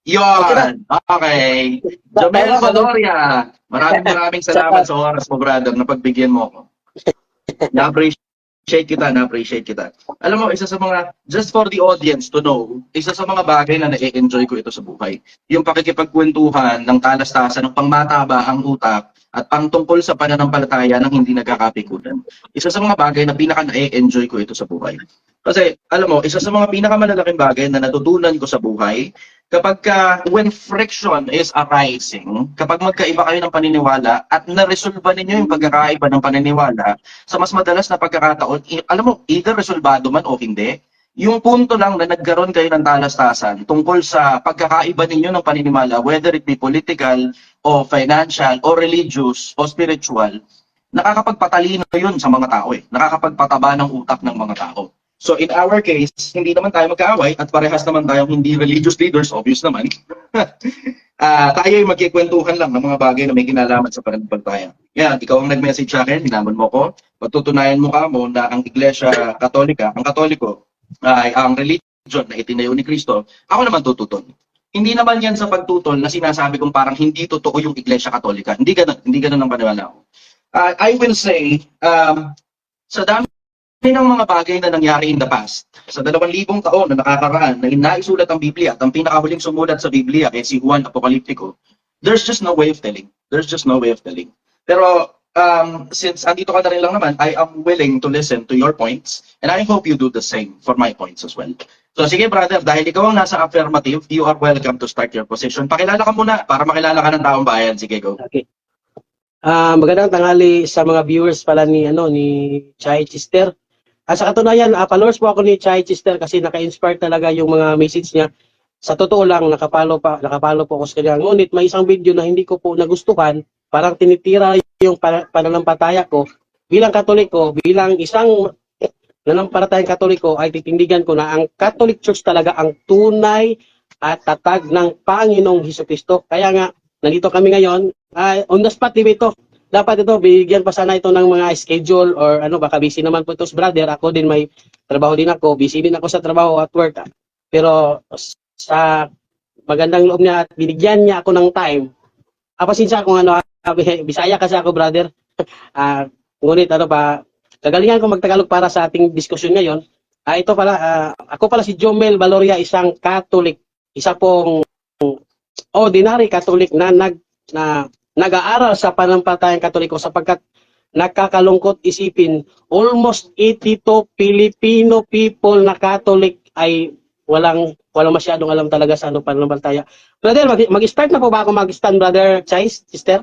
Okay na. Yon. Okay. Jomel Tama, brother. Valoria. Maraming salamat sa oras mo, brother, na pagbigyan mo ako. Na-appreciate kita. Alam mo, isa sa mga, just for the audience to know, isa sa mga bagay na na-enjoy ko ito sa buhay, yung pakikipagkwentuhan ng talastasan ng pangmataba ang utak at pangtungkol sa pananampalataya ng hindi nagkakapikutan. Isa sa mga bagay na pinaka na-enjoy ko ito sa buhay. Kasi, alam mo, isa sa mga pinakamalalaking bagay na natutunan ko sa buhay, when friction is arising, kapag magkaiba kayo ng paniniwala at naresolba ninyo yung pagkakaiba ng paniniwala, sa mas madalas na pagkakataon, alam mo, either resolbado man o hindi, yung punto lang na nagkaroon kayo ng talastasan tungkol sa pagkakaiba ninyo ng paniniwala, whether it be political o financial o religious o spiritual, nakakapagpatalino yun sa mga tao eh. Nakakapagpataba ng utak ng mga tao. So in our case, hindi naman tayo magkaaway at parehas naman tayong hindi religious leaders, obvious naman. Tayo ay magkikwentuhan lang ng mga bagay na may kinalaman sa pananampalataya. Yan, ikaw ang nag-message sa akin, hinamon mo ko, patutunayan mo mo na ang Iglesia Katolika, ang Katoliko, ay ang religion na itinayo ni Kristo, ako naman tututol. Hindi naman yan sa pagtutol na sinasabi kong parang hindi totoo yung Iglesia Katolika. Hindi ganun ang paniwala ko. I will say, sa dami ng mga bagay na nangyari in the past, sa 2,000 taon na nakakaraan na inaisulat ang Biblia at ang pinakahuling sumulat sa Biblia ay si Juan Apokaliptiko, there's just no way of telling. There's just no way of telling. Pero since andito ka na rin lang naman, I am willing to listen to your points and I hope you do the same for my points as well. So sige brother, dahil ikaw ang nasa affirmative, you are welcome to start your position. Pakilala ka muna para makilala ka ng taong bayan. Sige, go. Okay. Magandang tanghali sa mga viewers pala ni Chai Chester. Sa katunayan, followers po ako ni Chai Chester kasi naka-inspire talaga yung mga message niya. Sa totoo lang, nakapalo po ako sa kanya. Ngunit may isang video na hindi ko po nagustuhan, parang tinitira yung pananampalataya ko. Bilang Katoliko, bilang isang nananampalatayang Katoliko, ay titindigan ko na ang Catholic Church talaga ang tunay at tatag ng Panginoong Hesukristo. Kaya nga, nandito kami ngayon, on the spot dito. Dapat ito, bigyan pa sana ito ng mga schedule or baka busy naman po ito brother. Ako din may trabaho din ako. Busy din ako sa trabaho at work. Pero sa magandang loob niya at binigyan niya ako ng time. Pasensya kung Bisaya kasi ako brother. Ngunit kagalingan ko magtagalog para sa ating diskusyon ngayon. Ito pala, ako pala si Jomel Valoria, isang Catholic. Isa pong ordinary Catholic na nag-aaral sa pananampalatayang Katoliko sapagkat nakakalungkot isipin, almost 82 Filipino people na Catholic ay walang masyadong alam talaga sa pananampalataya. Brother, mag-start na po ba ako mag-stand, brother Chai, sister?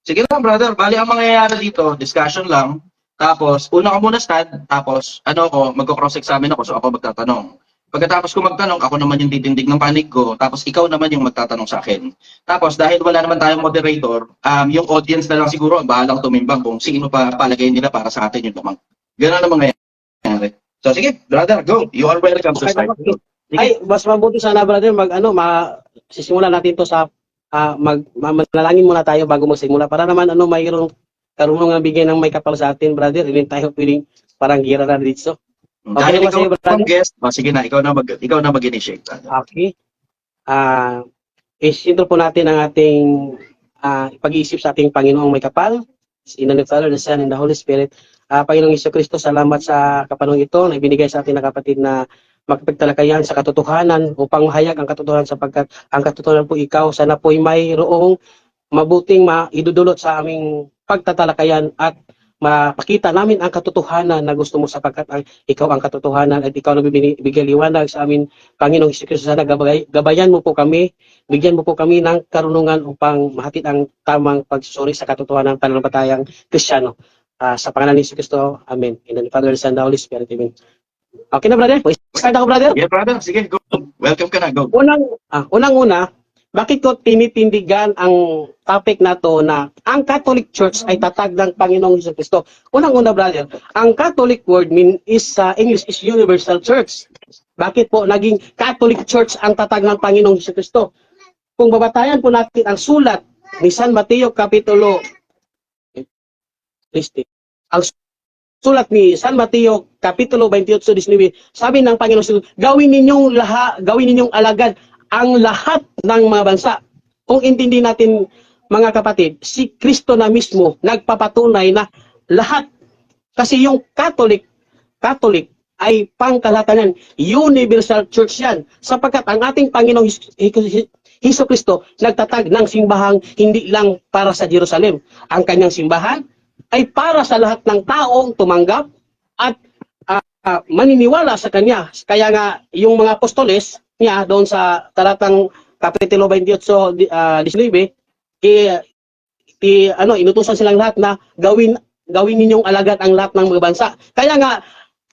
Sige lang brother, bali ang mangyayari dito, discussion lang. Tapos, una ka muna stand, tapos magko-cross-examine ako, so ako magtatanong. Pagkatapos ko magtanong, ako naman yung titindig ng panig ko, tapos ikaw naman yung magtatanong sa akin. Tapos dahil wala naman tayong moderator, yung audience na lang siguro ang bahalang tumimbang kung sino pa palagay nila para sa atin yung lamang. Ganun ang mangyayari. So sige, brother, go. You are welcome to start. Ay, mas mabuti sana brother, sisimulan natin to sa manalangin muna tayo bago magsimula para naman mayroong karunungan bigay ng may kapal sa atin, brother. Hindi tayo pwedeng parang gira na dito. Okay, dahil ikaw ang guest, sige na, ikaw na mag-initiate. Okay. Isintro po natin ang ating pag-iisip sa ating Panginoong may kapal. In the name of the Father, the Son, and the Holy Spirit. Panginoong Hesukristo, salamat sa kapanong ito na ibinigay sa ating na kapatid na makapagtalakayan sa katotohanan upang mahayag ang katotohanan sapagkat ang katotohanan po ikaw. Sana po ay mayroong mabuting maidudulot sa aming pagtatalakayan at mapakita namin ang katotohanan na gusto mo sapagkat ikaw ang katotohanan at ikaw na bibigay liwanag sa amin. Panginoong Hesukristo, sana gabayan mo po kami, bigyan mo po kami ng karunungan upang mahatid ang tamang pagsusuri sa katotohanan ng pananampalatayang Kristiyano. Sa pangalan ni Hesukristo, Amen. In the name of the Father, the Son, and the Holy Spirit, Amen. Okay na brother? Start ako brother? Yeah brother, sige, go. Welcome ka na, go. Unang-una, bakit ko tinitindigan ang topic na to na ang Catholic Church ay tatag ng Panginoong Hesukristo? Unang-una brother, ang Catholic word English is Universal Church. Bakit po naging Catholic Church ang tatag ng Panginoong Hesukristo? Kung babatayan po natin ang sulat ni San Mateo Kapitulo, ang sulat ni San Mateo Kapitulo 28:19, sabi ng Panginoon, gawin ninyong alagad ang lahat ng mga bansa. Kung intindi natin, mga kapatid, si Kristo na mismo nagpapatunay na lahat. Kasi yung Catholic ay pangkalahatan, universal church yan. Sapagkat ang ating Panginoong Hesus Kristo nagtatag ng simbahang hindi lang para sa Jerusalem. Ang kanyang simbahan ay para sa lahat ng taong tumanggap at maniniwala sa kanya. Kaya nga yung mga apostoles niya doon sa talatang Kapitulo 28, 19, inutusan silang lahat na gawin ninyong alagad ang lahat ng mga bansa. Kaya nga,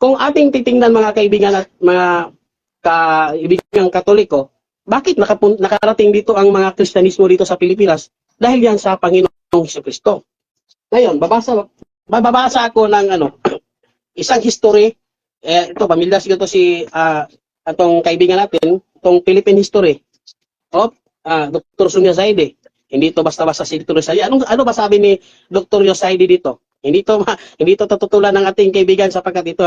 kung ating titingnan mga kaibigan at mga kaibigan Katoliko, bakit nakarating dito ang mga Kristyanismo dito sa Pilipinas? Dahil yan sa Panginoong Jesucristo. Ngayon, babasa ako ng isang history. Ito, pamilya siguro to si atong kaibigan natin, itong Philippine history of Dr. Sonia Saide. Hindi to basta-basta si Dr. Saide. Ano ba sabi ni Dr. Saide dito? Hindi to tututulan ng ating kaibigan sapagkat ito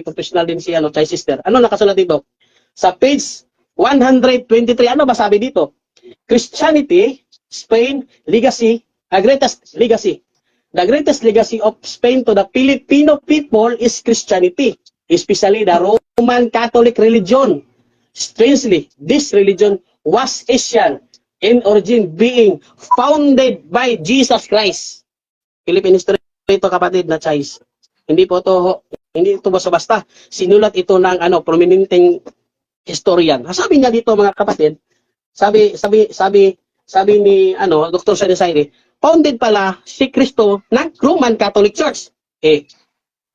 professional din si Chai Sister. Ano nakasulat dito? Sa page 123, ano ba sabi dito? Christianity, Spain, legacy, greatest legacy. The greatest legacy of Spain to the Filipino people is Christianity, especially the Roman Catholic religion. Strangely, this religion was Asian in origin, being founded by Jesus Christ. Philippine history ito, kapatid na Chais. Hindi ito basta-basta. Sinulat ito ng prominenteng historian. Sabi niya dito, mga kapatid, sabi ni Dr. Sonia Saide, founded pala si Kristo ng Roman Catholic Church.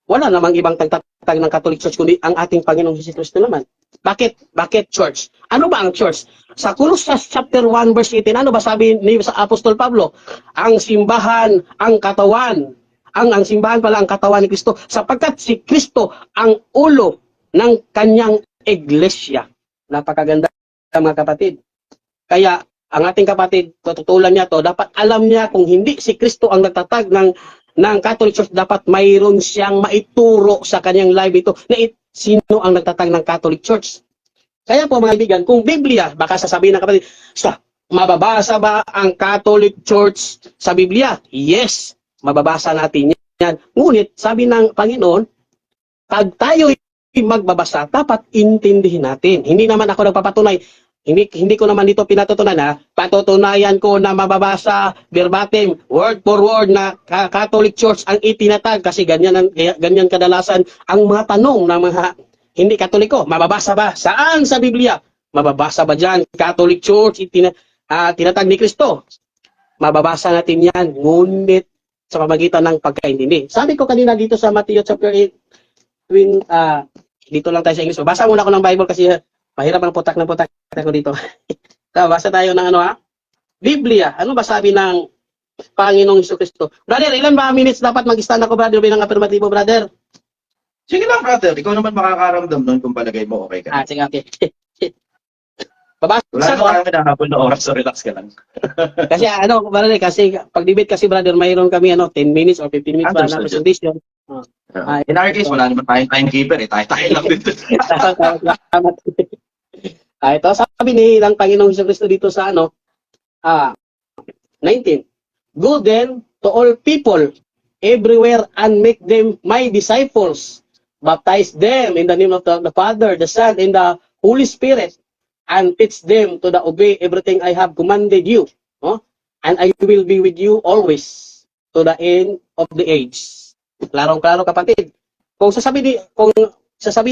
Wala namang ibang tagtatag ng Catholic Church kundi ang ating Panginoong Jesucristo naman. Bakit church? Ano ba ang church? Sa Colossians chapter 1 verse 18, ano ba sabi ni sa Apostol Pablo? Ang simbahan, ang katawan. Ang simbahan pala ang katawan ni Kristo sapagkat si Kristo ang ulo ng kanyang iglesia. Napakaganda, mga kapatid. Kaya ang ating kapatid, tututulan niya to, dapat alam niya kung hindi si Kristo ang nagtatag ng Catholic Church, dapat mayroon siyang maituro sa kanyang live ito na sino ang nagtatag ng Catholic Church. Kaya po, mga kaibigan, kung Biblia, baka sasabihin ng kapatid, mababasa ba ang Catholic Church sa Biblia? Yes, mababasa natin yan. Ngunit, sabi ng Panginoon, pag tayo magbabasa, dapat intindihin natin. Hindi naman ako nagpapatunay. Hindi ko naman dito pinatutunan na patutunayan ko na mababasa verbatim, word for word na Catholic Church ang itinatag kasi ganyan kadalasan ang mga tanong ng mga hindi Katoliko. Mababasa ba? Saan sa Biblia? Mababasa ba dyan? Catholic Church tinatag ni Kristo. Mababasa natin yan. Ngunit sa pamagitan ng pagkaintindi. Sabi ko kanina dito sa Matthew chapter 8, dito lang tayo sa English. Basa muna ako ng Bible kasi mahirap ang putak ako dito. Basa tayo ng Biblia. Ano ba sabi ng Panginoong Jesucristo? Brother, ilan ba minutes dapat mag-stand ako, brother, bilang afirmatibo, brother? Sige lang, brother. Ikaw naman makakaramdam nun kung palagay mo okay ka. Sige, okay. Babasa Wala ko. naman kami nahabol na oras, so relax ka lang. Kasi brother, kasi pag debate kasi, brother, mayroon kami 10 minutes or 15 minutes para na presentation. In our case, wala naman tayong timekeeper eh. Tayo lang dito. Ito, sabi ng Panginoong Jesucristo dito sa 19. Go then to all people everywhere and make them my disciples. Baptize them in the name of the Father, the Son, and the Holy Spirit, and teach them to obey everything I have commanded you. And I will be with you always to the end of the age. Klarong-klaro, kapatid. Kung sasabihin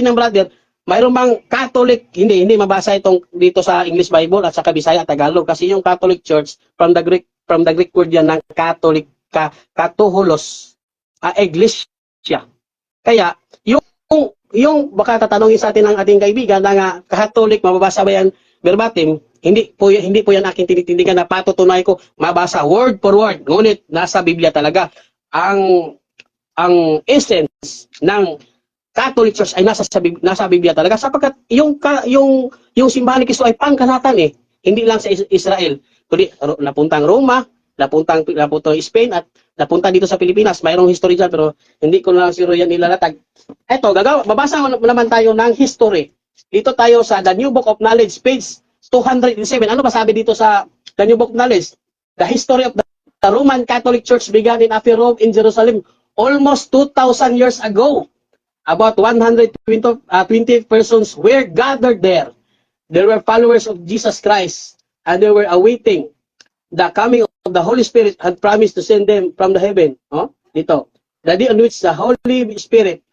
ng brother, mayroon bang Catholic, hindi mabasa itong dito sa English Bible at sa Bisaya at Tagalog kasi yung Catholic Church from the Greek word yan ng Catholic, katoholos, iglesia. Kaya yung baka tatanungin sa atin ng ating kaibigan na Catholic, mababasa ba yan verbatim? Hindi po yan aking tinitindigan na patutunay ko mabasa word for word. Ngunit nasa Biblia talaga ang essence ng Catholic Church ay nasa Biblia talaga sapagkat yung simbahan ni Kristo ay pangkalahatan hindi lang sa Israel kundi napuntang Roma, napuntang Spain at napunta dito sa Pilipinas. Mayroong history dyan pero hindi ko na siguro yan nilalatag. Babasa naman tayo ng history. Dito tayo sa The New Book of Knowledge, page 207. Ano ba sabi dito sa The New Book of Knowledge? The history of the Roman Catholic Church began in Abbey Rome in Jerusalem almost 2,000 years ago. About 120 persons were gathered there. They were followers of Jesus Christ, and they were awaiting the coming of the Holy Spirit had promised to send them from the heaven. Oh, dito. The day on which the Holy Spirit,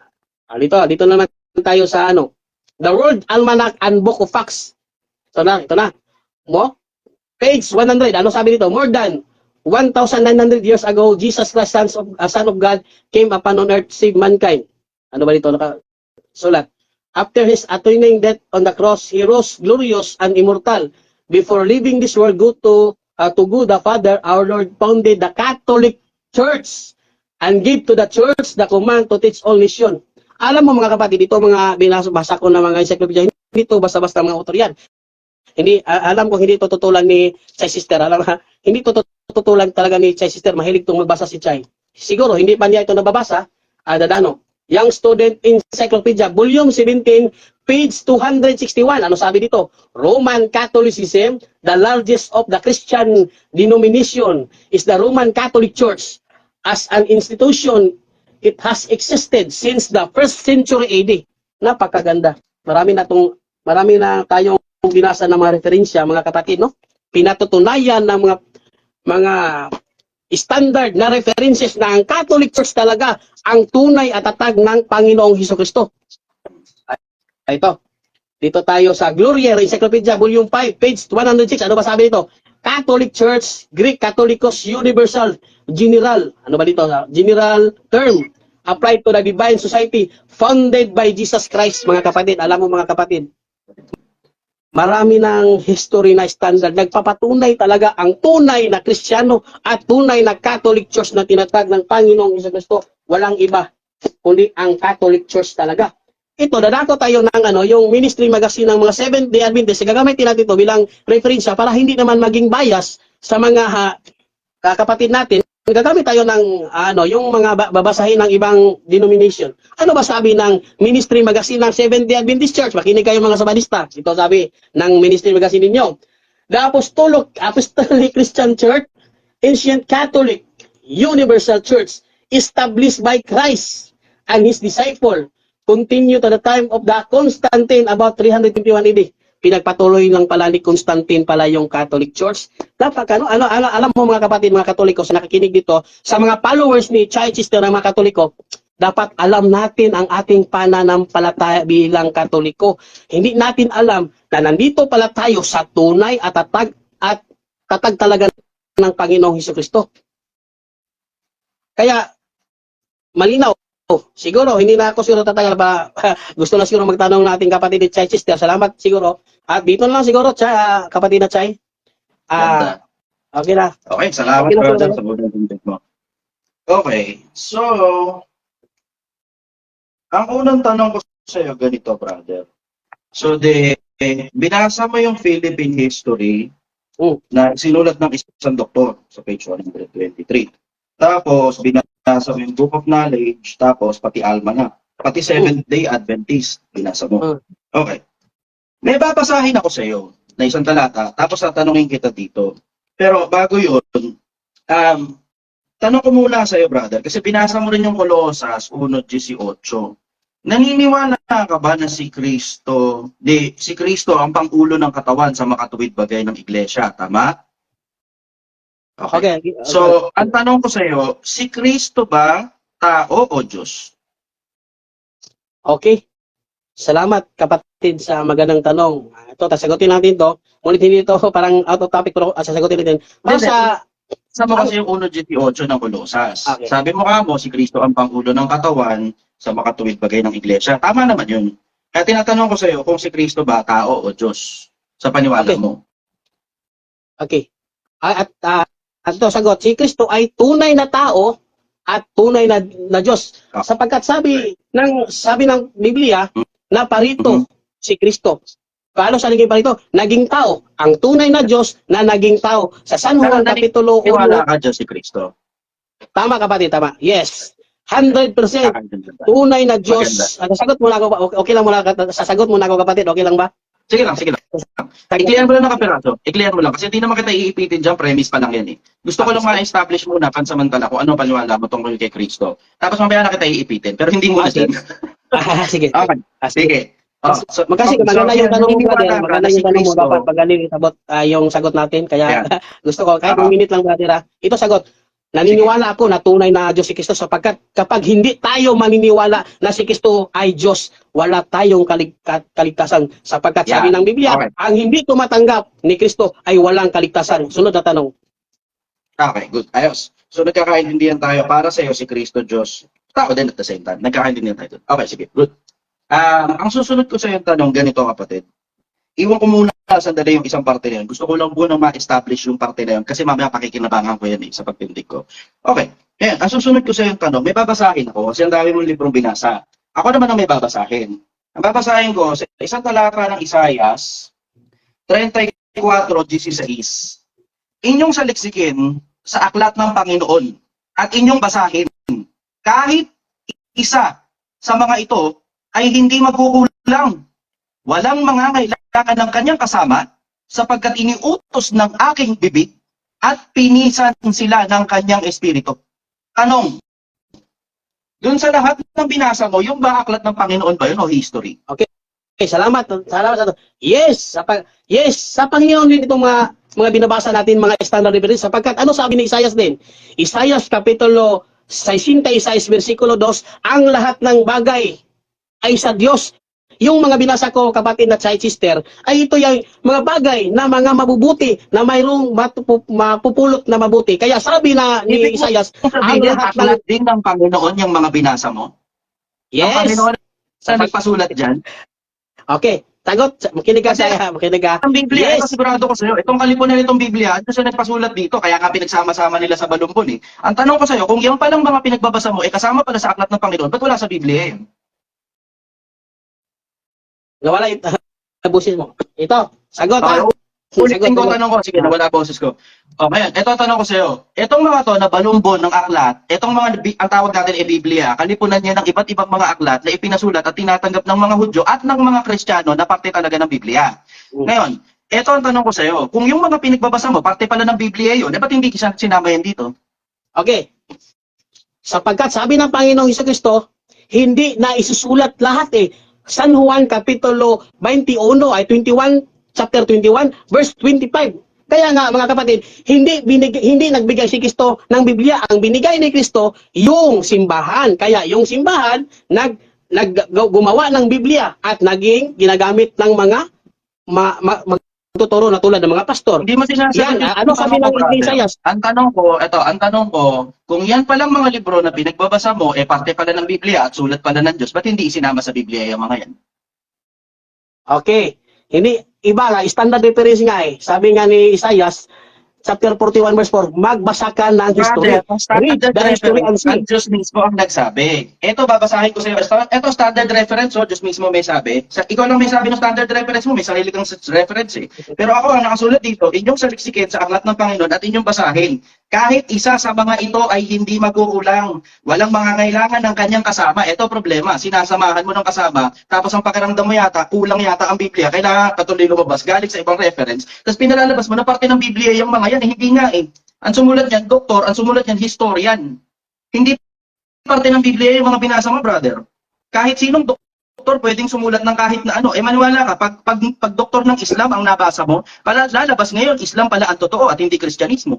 dito naman tayo sa ano, the World Almanac and Book of Facts. Ito na. Mo? Page 100. Ano sabi dito? More than 1,900 years ago, Jesus Christ, Son of God, came upon on earth to save mankind. Ano ba dito nakasulat? After his atoning death on the cross, he rose glorious and immortal. Before leaving this world, to God the Father, our Lord founded the Catholic Church and gave to the church the command to teach all nations. Alam mo mga kapatid, dito mga binasa ko na mga encyclopedia, hindi ito basta-basta mga author yan. Hindi, alam ko hindi ito tutulan ni Chay Sister. Hindi ito tutulan talaga ni Chay Sister. Mahilig itong magbasa si Chay. Siguro, hindi pa niya ito nababasa. Dadano. Young Student Encyclopedia, Volume 17, page 261. Ano sabi dito? Roman Catholicism, the largest of the Christian denomination, is the Roman Catholic Church. As an institution, it has existed since the 1st century AD. Napakaganda. Marami na tayong binasa ng mga referensya, mga kapatid, no? Pinatutunayan ng mga standard na references na ang Catholic Church talaga ang tunay at tatag ng Panginoong Hesukristo. Ito. Dito tayo sa Gloria Encyclopedia, Volume 5, page 106. Ano ba sabi dito? Catholic Church, Greek Catholicos Universal, General. Ano ba dito? General term applied to the Divine Society founded by Jesus Christ, mga kapatid. Alam mo mga kapatid, marami ng history na standard. Nagpapatunay talaga ang tunay na Kristiyano at tunay na Catholic Church na tinatag ng Panginoong Hesukristo. Walang iba, kundi ang Catholic Church talaga. Ito, dadako tayo ng yung ministry magazine ng mga Seventh-day Adventist. Gagamitin natin ito bilang referensya para hindi naman maging bias sa mga kapatid natin. Gagamit tayo ng yung mga babasahin ng ibang denomination. Ano ba sabi ng ministry magazine ng Seventh-day Adventist Church? Makinig kayo mga Sabadista. Ito sabi ng ministry magazine ninyo. The Apostolic Christian Church, Ancient Catholic, Universal Church, established by Christ and his disciple, continue to the time of the Constantine about 321 AD. Pinagpatuloy lang pala ni Constantine pala yung Catholic Church. Dapat alam mo mga kapatid, mga Katoliko sa nakikinig dito, sa mga followers ni Chay Chister na mga Katoliko, dapat alam natin ang ating pananampalataya bilang Katoliko. Hindi natin alam na nandito pala tayo sa tunay at tatag talaga ng Panginoong Hesukristo. Kaya malinaw. Siguro, hindi na ako siguro tatagal pa. Gusto na siguro magtanong natin kapatid ni Chay Chister. Salamat siguro. At dito na lang siguro, kapatid na Chay. Okay na. Okay, salamat Okay na, brother brother. sa magandang content mo. Okay, so ang unang tanong ko sa iyo ganito, brother. So binasa mo yung Philippine history na sinulat ng isang doktor sa page 123. Tapos binasa mo yung Book of Knowledge, tapos pati Almanac, pati Seventh-day Adventist binasa mo. Okay. May babasahin ako sa iyo na isang talata, tapos tatanungin kita dito. Pero bago yun, tanong ko muna sa iyo, brother, kasi binasa mo rin yung Colosas 1:18. Naniniwala ka ba na si Kristo ang pangulo ng katawan sa makatuwid bagay ng iglesia, tama? Okay. So, ang tanong ko sa iyo, si Kristo ba tao o Diyos? Okay. Salamat kapatid sa magandang tanong. Ito, sasagutin natin to. Ngunit hindi ito parang out of topic pero sasagutin natin. Sa mo kasi yung 1:18 ng Colosas. Okay. Sabi mo si Kristo ang pangulo ng katawan sa makatuwid bagay ng iglesia. Tama naman yun. Kaya tinatanong ko sa iyo kung si Kristo ba tao o Diyos sa paniwala mo. Okay. At ito sagot, si Kristo ay tunay na tao at tunay na Diyos. Sapagkat sabi ng Biblia na parito si Kristo. Paano sa naging parito? Naging tao. Ang tunay na Diyos na naging tao. Sa San Juan Kapitulo 1. Wala ka Diyos si Kristo. Tama kapatid, tama. Yes. 100% tunay na Diyos. Sasagot mo na ako, okay lang muna, sasagot mo na ako kapatid, okay lang ba? Sige lang, sige lang. I-clear mo lang ng kapiraso. I-clear mo lang. Kasi hindi naman kita iipitin dyan, premise pa lang yan eh. Gusto ko lang ma-establish muna pansamantala kung ano paniwala mo tungkol kay Kristo. Tapos mamaya na kita iipitin. Pero hindi muna Sige. dyan. Sige. Okay. Sige. Magkasi maganda yung tanong mo, brother. Maganda yung tanong mo. Dapat Kristo. magaling yung sagot natin. Kaya gusto ko, kahit Oo. 1 minute lang, brother. Ito sagot. Naniniwala ako na tunay na Diyos si Kristo sapagkat kapag hindi tayo maniniwala na si Kristo ay Diyos, wala tayong kaligtasan. Sapagkat sabi ng Biblia, Okay. ang hindi tumatanggap ni Kristo ay walang kaligtasan. Sunod na tanong. Okay, good. Ayos. So nagkakaintindihan tayo para sa iyo si Kristo Diyos. Tao din at the same time. Nagkakaintindihan tayo doon. Okay, sige. Good. Ang susunod ko sa iyo tanong, ganito kapatid. Iwan ko muna sandali yung isang parte na yun. Gusto ko lang muna ma-establish yung parte na yun kasi mamaya pakikinabangan ko yan sa pagpindig ko. Okay. Ayan, ang susunod ko sa yung tanong, may babasahin ako kasi ang dami mong librong binasa. Ako naman ang may babasahin. Ang babasahin ko sa isang talata ng Isaias 34:16. Inyong saliksikin sa aklat ng Panginoon at inyong basahin. Kahit isa sa mga ito ay hindi magkukulang. Walang mga kailangan ng kanyang kasama sapagkat iniutos ng aking bibig at pinisan sila ng kanyang espiritu. Tanong, dun sa lahat ng binasa mo, yung ba aklat ng Panginoon ba yun o history? Okay, salamat. Salamat. Yes, sa Panginoon din itong mga binabasa natin, mga standard reference, sapagkat ano sabi ni Isaias din? Isaias Kapitulo 66, versikulo 2, ang lahat ng bagay ay sa Diyos. Yung mga binasa ko, kapatid na Chai Sister, ay ito yung mga bagay na mga mabubuti, na mayroong mapupulot na mabuti. Kaya sabi na ni Ibig mo Isaias, ang sabihin, lahat ng... aklat din ng Panginoon yung mga binasa mo? Ang Yes! Panginoon sa nagpasulat dyan? Okay, sagot. Makinig ka saya, makinig ka. Ang Biblia, Yes. ito sigurado ko sa'yo, itong kalipunan nitong Biblia, ito siya nagpasulat dito, kaya nga pinagsama-sama nila sa balumbon eh. Ang tanong ko sa'yo, kung yung palang mga pinagbabasa mo, kasama pala sa aklat ng Panginoon, ba't wala sa Biblia yun? Nawala ito. Tabusin mo. Ito, sagot ha. Ulitin ko tanong ko, sige, nawala boses ko. O, ngayon, ito tanong ko sa'yo. Itong mga to na balumbon ng aklat, itong mga, ang tawag natin ay Biblia, kalipunan niya ng iba't ibang mga aklat na ipinasulat at tinatanggap ng mga Hudyo at ng mga Kristiyano na parte talaga ng Biblia. Ngayon, ito ang tanong ko sa'yo. Kung yung mga pinagbabasa mo, parte pala ng Biblia yun, ba't hindi sinama yan dito? Okay. Sapagkat sabi ng Panginoong Jesucristo, hindi na isusulat lahat eh. San Juan Kapitulo 21 ay 21, chapter 21, verse 25. Kaya nga mga kapatid, hindi nagbigay si Kristo ng Biblia. Ang binigay ni Kristo, yung simbahan. Kaya yung simbahan, gumawa ng Biblia at naging ginagamit ng mga magtuturo na tulad ng mga pastor. Hindi mo sinasagot. Yan, ano sabi ng Isaias? Ang tanong ko, kung yan palang mga libro na pinagbabasa mo, parte pala ng Biblia at sulat pala ng Diyos, ba't hindi isinama sa Biblia yung mga yan? Okay. Hindi, iba nga, standard reference nga eh. Sabi nga ni Isaias, chapter 41 verse 4, magbasa ka ng history. Read the history and see. Ang Diyos mismo ang nagsabi. Ito, babasahin ko sa iyo. Ito, standard reference, so Diyos mismo may sabi. Ikaw lang may sabi ng standard reference mo, may sarili kang reference eh. Pero ako, ang nakasulat dito, inyong saliksikin sa aklat ng Panginoon at inyong basahin. Kahit isa sa mga ito ay hindi magkukulang. Walang mangangailangan ng kanyang kasama. Ito problema, sinasamahan mo ng kasama, tapos ang pakiramdam mo yata, kulang yata ang Biblia, kailangan patuloy lumabas, galing sa ibang reference, tapos pinalalabas mo na parte ng Biblia yung mga yan, hindi nga eh. Ang sumulat niyan, doktor, ang sumulat niyan, historian. Hindi parte ng Biblia yung mga binasa mo, brother. Kahit sinong doktor pwedeng sumulat ng kahit na ano. Maniwala ka, pag doktor ng Islam ang nabasa mo, lalabas ngayon, Islam pala ang totoo at hindi Kristyanismo.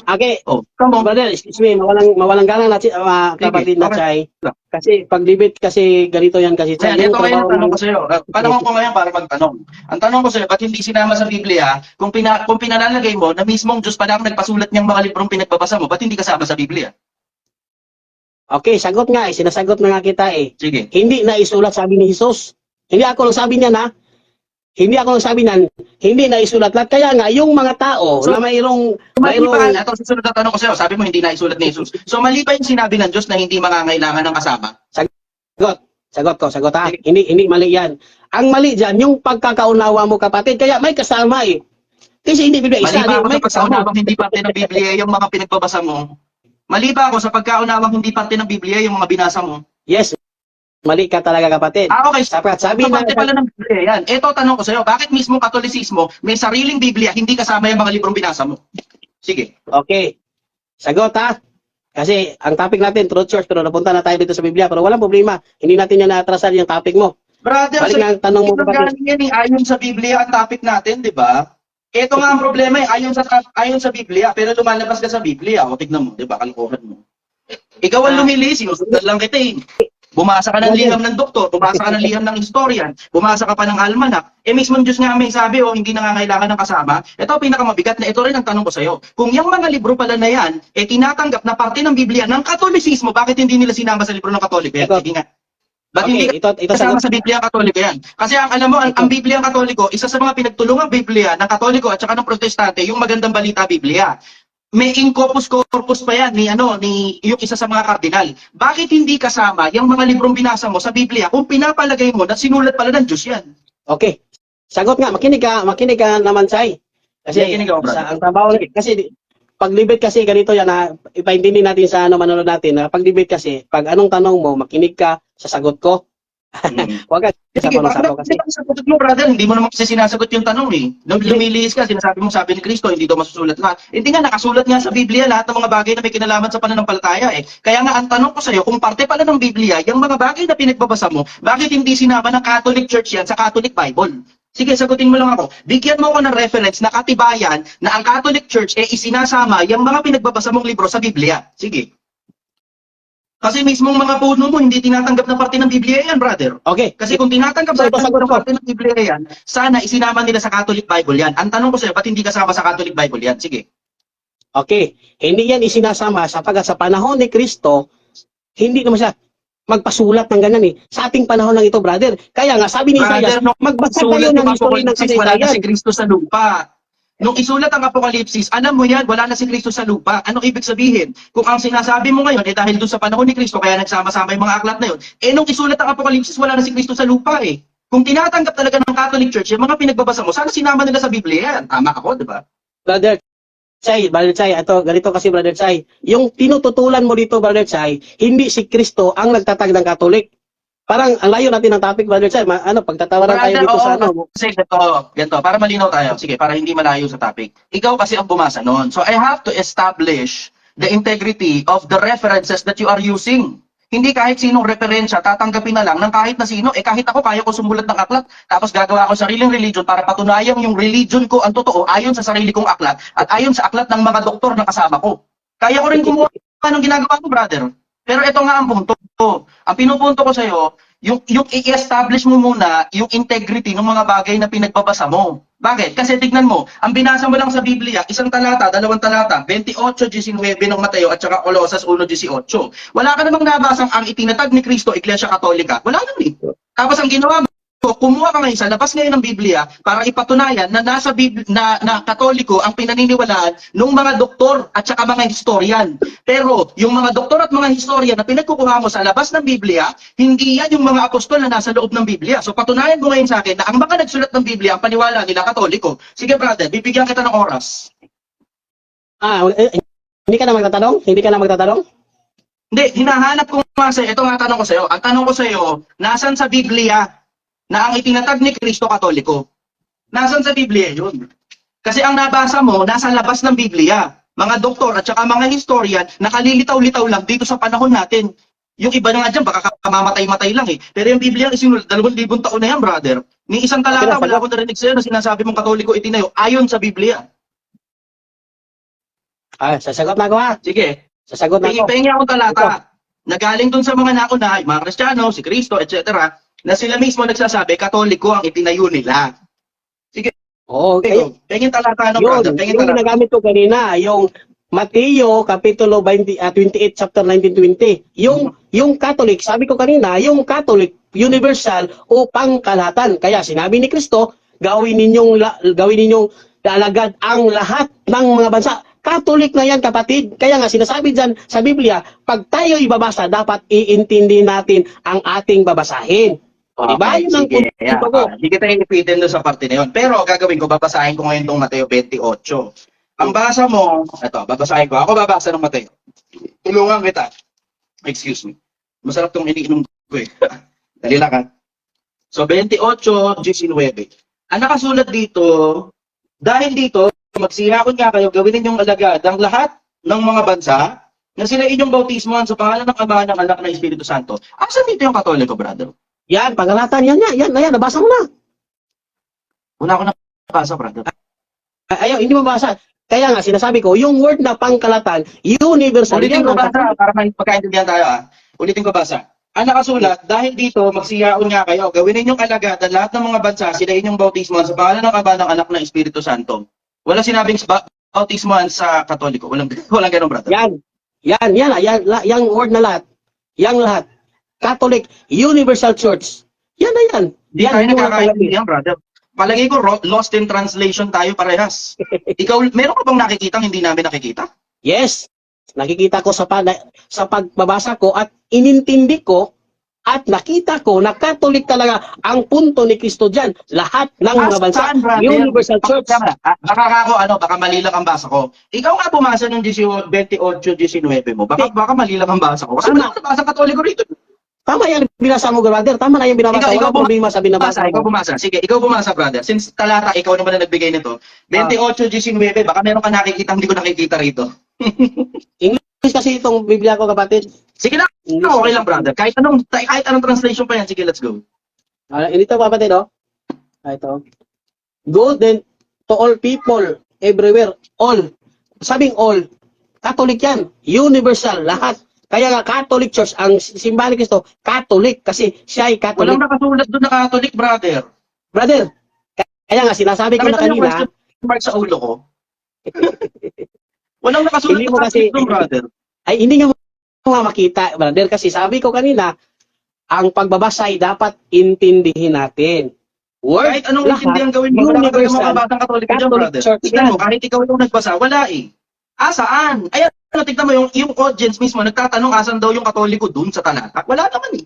Okay. Oh, come on. Brother, excuse me, mawalang galang na kapatid na Chay. Kasi pag-debate kasi ganito yan kasi Chay. Ito ngayon ang tanong ko sa iyo. Panahon ko ngayon para magtanong. Ang tanong ko sa iyo, ba't hindi sinama sa Biblia kung pinalalagay mo na mismong Diyos pala ang nagpasulat niyang mga librong pinagbabasa mo, ba't hindi kasama sa Biblia? Okay, sagot nga eh. Sinasagot na nga kita eh. Sige. Hindi na isulat sabi ni Jesus. Hindi ako lang sabi niya na. Hindi ako lang sabi niyan. Hindi na isulat lahat. Kaya nga, yung mga tao na mayroong... Ito susunod na tanong ko sa iyo. Sabi mo hindi na isulat ni Jesus. So mali ba yung sinabi ng Diyos na hindi mangangailangan ng kasama? Sagot ha. Hindi mali yan. Ang mali dyan, yung pagkakaunawa mo kapatid. Kaya may kasama eh. Kasi hindi Biblia isa. Mali ba ako May sa kasama. pagkaunawang hindi parte ng Biblia yung mga pinagbabasa mo? Mali ba ako sa pagkaunawang hindi parte ng Biblia yung mga binasa mo? Yes. Mali ka talaga, kapatid. Okay. Sapat, sabi Ito na, parte pala ng Biblia yan. Ito, tanong ko sa'yo, bakit mismo Katolisismo may sariling Biblia, hindi kasama yung mga librong binasa mo? Sige. okay. Sagot, ha? Kasi ang topic natin, truth source, pero napunta na tayo dito sa Biblia. Pero walang problema. Hindi natin yan naatrasan yung topic mo. Brother, Balik nga ang tanong mo, kapatid. galing yan, ayon sa Biblia ang topic natin, di ba? Ito nga ang problema, ayon sa Biblia, pero lumalabas ka sa Biblia. O, tignan mo, di ba, kalokohan mo. Ikaw ang lumili, sinusundan lang kita eh. Bumasa ka ng liham ng doktor, bumasa ka ng liham ng historian, bumasa ka pa ng almanak, mismo Diyos nga may sabi, hindi nangangailangan ng kasama. Ito pinakamabigat na ito rin ang tanong ko sa'yo. Kung yung mga libro pala na yan, tinatanggap na parte ng Biblia ng Katolisismo, bakit hindi nila sinama sa libro ng Katoliko yan? Sige nga. Ba't hindi ito kasama sa Biblia ang Katoliko yan? Kasi alam mo, ang Biblia ang Katoliko, isa sa mga pinagtulungang Biblia ng Katoliko at saka ng Protestante, yung magandang balita Biblia. May in corpus corpus pa yan ni yung isa sa mga kardinal. Bakit hindi kasama yung mga librong binasa mo sa Biblia kung pinapalagay mo na sinulat pala ng Diyos yan? Okay. Sagot nga, makinig ka naman, Sai. Kasi Makinig ako, brother. ang trabaho kasi pag-debate kasi ganito yan, na ipaintindi natin sa manonood natin, na pag-debate kasi, pag anong tanong mo, makinig ka sa sagot ko. Huwag ka sa Sige, sagot kasi. sagot mo, brother, hindi mo naman kasi sinasagot yung tanong eh. Nung lumilihis ka, sinasabi mo sabi ni Kristo, hindi daw masusulat lahat. Hindi nga, nakasulat nga sa Biblia lahat ng mga bagay na may kinalaman sa pananampalataya eh. Kaya nga, ang tanong ko sa'yo, kung parte pala ng Biblia, yung mga bagay na pinagbabasa mo, bakit hindi sinama ng Catholic Church yan sa Catholic Bible? Sige, sagutin mo lang ako. Bigyan mo ako ng reference na katibayan na ang Catholic Church isinasama yung mga pinagbabasa mong libro sa Biblia. Sige. Kasi mismong mga puno mo, hindi tinatanggap na parte ng Biblia yan, brother. Okay. Kasi kung tinatanggap Ito, sagot na ko. parte ng Biblia yan, sana isinama nila sa Catholic Bible yan. Ang tanong ko sa'yo, ba't hindi kasama sa Catholic Bible yan? Sige. Okay. Hindi yan isinasama sapagkat sa panahon ni Kristo, hindi naman siya magpasulat ng ganyan eh. Sa ating panahon lang ito, brother. Kaya nga, sabi ni Isaiah, Brother, nung magbasa sulat kayo ng ng history ng Apokalipsis, wala na kasaysayan. si Kristo sa lupa. Nung isulat ang Apokalipsis, alam mo yan, wala na si Kristo sa lupa. Anong ibig sabihin? Kung ang sinasabi mo ngayon, dahil doon sa panahon ni Kristo, kaya nagsama-sama yung mga aklat na yun, nung isulat ang Apokalipsis, wala na si Kristo sa lupa eh. Kung tinatanggap talaga ng Catholic Church, yung mga pinagbabasa mo, sana sinama nila sa Biblia yan. Tama ako, di ba? Brother Chai, ito, ganito kasi, Brother Chai. Yung tinututulan mo dito, Brother Chai, hindi si Kristo ang nagtatag ng Katolik. Parang ang layo natin ng topic, Brother Chai. Pagtatawaran tayo dito sa ano. Kasi ganito, para malinaw tayo. Sige, para hindi malayo sa topic. Ikaw kasi ang bumasa noon. So I have to establish the integrity of the references that you are using. Hindi kahit sinong referensya, tatanggapin na lang ng kahit na sino. Kahit ako, kaya ko sumulat ng aklat, tapos gagawa ko sariling religion para patunayan yung religion ko ang totoo ayon sa sarili kong aklat at ayon sa aklat ng mga doktor na kasama ko. Kaya ko rin gumawa ng ginagawa ko, brother. Pero ito nga ang punto. Ang pinupunto ko sa'yo, yung i-establish mo muna yung integrity ng mga bagay na pinagbabasa mo. Bakit? Kasi tignan mo, ang binasa mo lang sa Biblia, isang talata, dalawang talata, 28:19 ng Mateo at saka Colosas 1:18. Wala ka namang nabasang ang itinatag ni Kristo, Iglesia Katolika. Wala naman eh. Tapos ang ginawa mo, kumuha ka ngayon sa labas ngayon ng Biblia para ipatunayan na nasa Biblia na Katoliko ang pinaniniwalaan ng mga doktor at saka mga historian. Pero yung mga doktor at mga historian na pinagkukuha mo sa labas ng Biblia, hindi yan yung mga apostol na nasa loob ng Biblia. So patunayan mo ngayon sa akin na ang mga nagsulat ng Biblia ang paniwala nila Katoliko. Sige brother, bibigyan kita ng oras. Hindi ka na magtatanong? Hindi ka na magtatanong? Hindi, hinahanap ko nga sa'yo. Ito nga tanong ko sa'yo. Ang tanong ko sa'yo, nasan sa Biblia na ang itinatag ni Kristo Katoliko? Nasaan sa Biblia yun? Kasi ang nabasa mo, nasa labas ng Biblia. Mga doktor at saka mga historian, nakalilitaw-litaw lang dito sa panahon natin. Yung iba na nga dyan, baka kamamatay-matay lang eh. Pero yung Biblia, isinulat, 2,000 taon na yan, brother. Ni isang talata, wala akong narinig sa'yo na sinasabi mong Katoliko itinayo, ayon sa Biblia. Sasagot na ako ha. Sige. Sasagot na ako. Pahingi akong talata. Nagaling dun sa mga nauna, mga Kristiyano, si Kristo, etc., na sila mismo nagsasabi, Katoliko ang itinayo nila. Sige. Oo, Pengin talata ng yun, brother. Pengin yung talata. ginagamit ko kanina, yung Mateo, Kapitulo 28, chapter 19-20. Yung Catholic, sabi ko kanina, yung Catholic, universal o pangkalahatan. Kaya sinabi ni Kristo, gawin ninyong alagad ang lahat ng mga bansa. Catholic na yan, kapatid. Kaya nga, sinasabi dyan sa Biblia, pag tayo ibabasa, dapat iintindi natin ang ating babasahin. O, diba? Yun ang sige. punto ko. Hindi kita inipitin doon sa parte na yun. Pero gagawin ko, babasahin ko ngayon itong Mateo 28. Ang basa mo, ito, babasahin ko. Ako babasa ng Mateo. Tulungan kita. Excuse me. Masarap itong iniinom ko eh. Dali lang ha. So, 28:19. Ang nakasulat dito, dahil dito, magsihakon nga kayo, gawin ninyong alagad ang lahat ng mga bansa na sila inyong bautismohan sa pangalan ng Ama, ng Anak, ng Espiritu Santo. Asan dito yung Katoliko, brother? Yan, pangalatan, yan, nabasa mo na. Una ko nabasa, brother. Ayaw, hindi mabasa. Kaya nga, sinasabi ko, yung word na pangkalatan, universal. Ulitin yan ko ang basa para may pagkaintindihan tayo. Ulitin ko basa. Ang nakasulat, dahil dito, magsiyaon nga kayo, gawin ninyong alagad ang lahat ng mga bansa, sila inyong bautismohan sa pangalan ng Ama, ng Anak, ng Espiritu Santo. Wala sinabing bautismohan sa Katoliko. Walang ganun, brother. Yung word na lahat. Yang lahat. Catholic, Universal Church. Yan na yan. Di tayo nagkakaintindihan, brother. Palagi ko, lost in translation tayo parehas. Ikaw, meron ka bang nakikita hindi namin nakikita? Yes. Nakikita ko sa pagbabasa ko at inintindi ko at nakita ko na Catholic talaga ang punto ni Kristo dyan. Lahat ng mga bansa, Saan, brother? Universal Church. Baka mali lang ang basa ko. Ikaw nga pumasa ng 28:19 mo. Baka mali lang ang basa ko. Kasi wala ko nabasa Katoliko rito. Tama yung binasa mo, brother. Tama na yung binabasa. Ikaw Walang problema sa binabasa ikaw mo. bumasa. Sige, ikaw bumasa, brother. Since talata, ikaw naman na nagbigay nito. 28:19, baka meron ka nakikita hindi ko nakikita rito. English kasi itong Biblia ko, kapatid. Sige na, okay lang, brother. Kahit anong translation pa yan, sige, let's go. Ito, kapatid, oh. Ito. Go then to all people, everywhere, all. Sabing all, Catholic yan. Universal, lahat. Kaya nga, Catholic Church, ang simbahan ni Kristo, Catholic, kasi siya ay Catholic. Walang nakasulat doon na Catholic, brother. Brother, kaya nga, sinasabi ko na Nakita niyo kanina, question mark sa ulo ko? Walang nakasulat Hindi na mo kasi- Catholic doon, brother. ay hindi nyo makita, brother, kasi sabi ko kanina, ang pagbabasa ay dapat intindihin natin. Word, Kahit anong lahat, intindihan gawin mo, wala ka talaga universal, mababasang Katoliko dyan, Catholic brother. Church Tignan yan. mo, kahit ikaw yung nagbasa, wala eh. Saan? Ayan, tignan mo, yung audience mismo, nagtatanong asan daw yung Katoliko dun sa talata. Wala naman eh.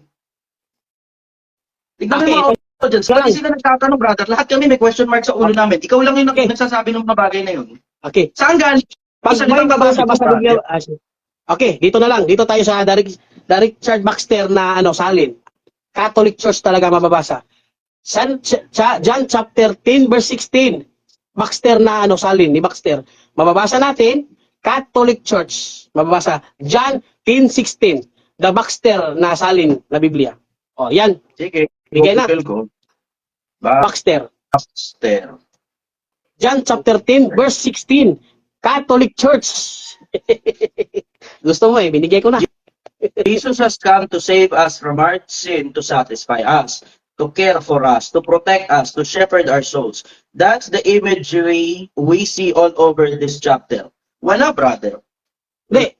Tignan mo Okay, yung mga audience, pati sila nagtatanong, brother, lahat kami may question mark sa ulo namin. Ikaw lang yung Okay. nagsasabi ng mga bagay na yun. Okay. Saan galing? Pag Sa may libang babasa Katoliko, sa brother. Biblia, okay, dito na lang. Dito tayo sa Richard Baxter na salin. Catholic Church talaga mababasa. John chapter 10 verse 16. Baxter na salin ni Baxter. Mababasa natin Catholic Church. Mababasa John 10:16. The Baxter na salin na Biblia. O, yan. Sige, Bigay na. Google ko. Baxter. Baxter. John chapter 10 verse 16. Catholic Church. Gusto mo binigay ko na. Jesus has come to save us from our sin, to satisfy us, to care for us, to protect us, to shepherd our souls. That's the imagery we see all over this chapter. Wala, brother. Hindi.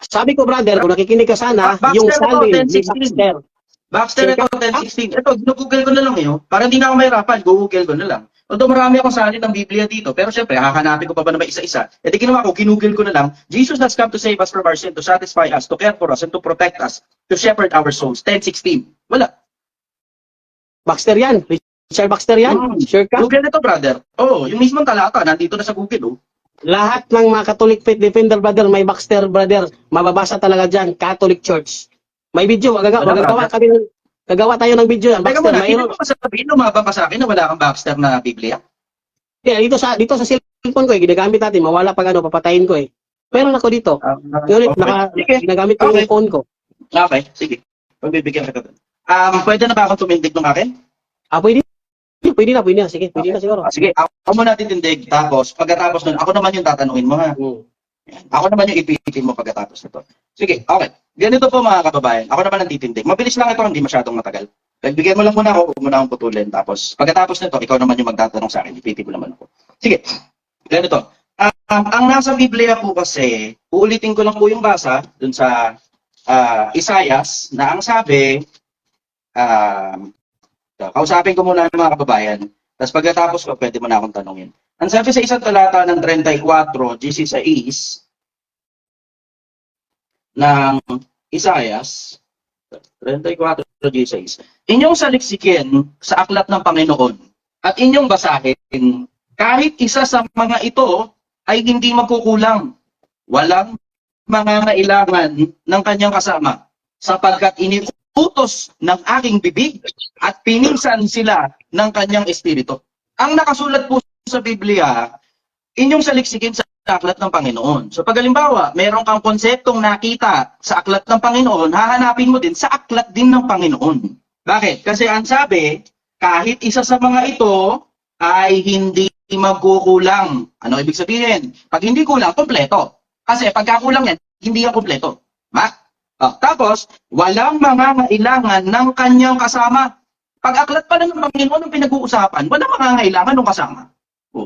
Sabi ko, brother, kung nakikinig ka sana, Baxter yung ito, salin ni 10:16. Baxter. Baxter ito, 10:16. Ito, ginugugel ko na lang yun. Para hindi na ako mahirapan, google ko na lang. Although marami akong salin ng Biblia dito, pero syempre, hahanapin ko pa ba naman isa-isa. E di ginawa ko, ginugel ko na lang, Jesus has come to save us from our sin, to satisfy us, to care for us, and to protect us, to shepherd our souls. 10:16. Wala. Baxter yan. Richard Baxter yan. Sure ka? Google nito, brother. Oh, yung mismong talata, nandito na sa Google, oh. Lahat ng mga Catholic Faith Defender, brother, may Baxter, brother. Mababasa talaga dyan, Catholic Church. May video, gagawa tayo ng video yan. Teka Baxter, muna, hindi mayroon. mo sasabihin, lumabang ka sa akin na wala kang Baxter na Biblia? Yeah, dito sa cellphone ko, ginagamit natin. Mawala pag papatayin ko eh. Meron ako dito. Yun, Sige. ginagamit ko yung phone ko. Okay, sige. Pagbibigyan kita doon. Pwede na ba akong tumindig ng akin? Pwede. Pwede na. Sige, pwede na siguro. Sige, ako muna titindig. Tapos, pagkatapos nun, ako naman yung tatanungin mo, ha? Ako naman yung ipitin mo pagkatapos nito. Sige, okay. Ganito po mga kababayan. Ako naman ang titindig. Mabilis lang ito, hindi masyadong matagal. Nagbigyan mo lang muna ako, huwag mo na akong putulin. Tapos, pagkatapos nito, ikaw naman yung magtatanong sa akin. Ipitin mo naman ako. Sige, ganito. Ang nasa Biblia po kasi, uulitin ko lang po yung basa dun sa Isaias na ang sabi, kausapin ko muna ng mga kababayan. Tapos pagkatapos ko, pwede mo na akong tanungin. Ang sabi sa isang talata ng 34:16 ng Isaias, 34:16, inyong saliksikin sa aklat ng Panginoon at inyong basahin, kahit isa sa mga ito ay hindi magkukulang. Walang mangangailangan ng kanyang kasama, sapagkat inuutos ng aking bibig at pininsan sila ng kanyang espiritu. Ang nakasulat po sa Biblia, inyong saliksikin sa aklat ng Panginoon. So pag halimbawa, meron kang konseptong nakita sa aklat ng Panginoon, hahanapin mo din sa aklat din ng Panginoon. Bakit? Kasi ang sabi, kahit isa sa mga ito ay hindi magkukulang. Ano ibig sabihin? Pag hindi kulang, kompleto. Kasi pagkakulang yan, hindi yan kompleto. Tapos, walang mangangailangan ng kanyang kasama. Pag aklat pa ng Panginoon ang pinag-uusapan, walang mangangailangan ng kasama.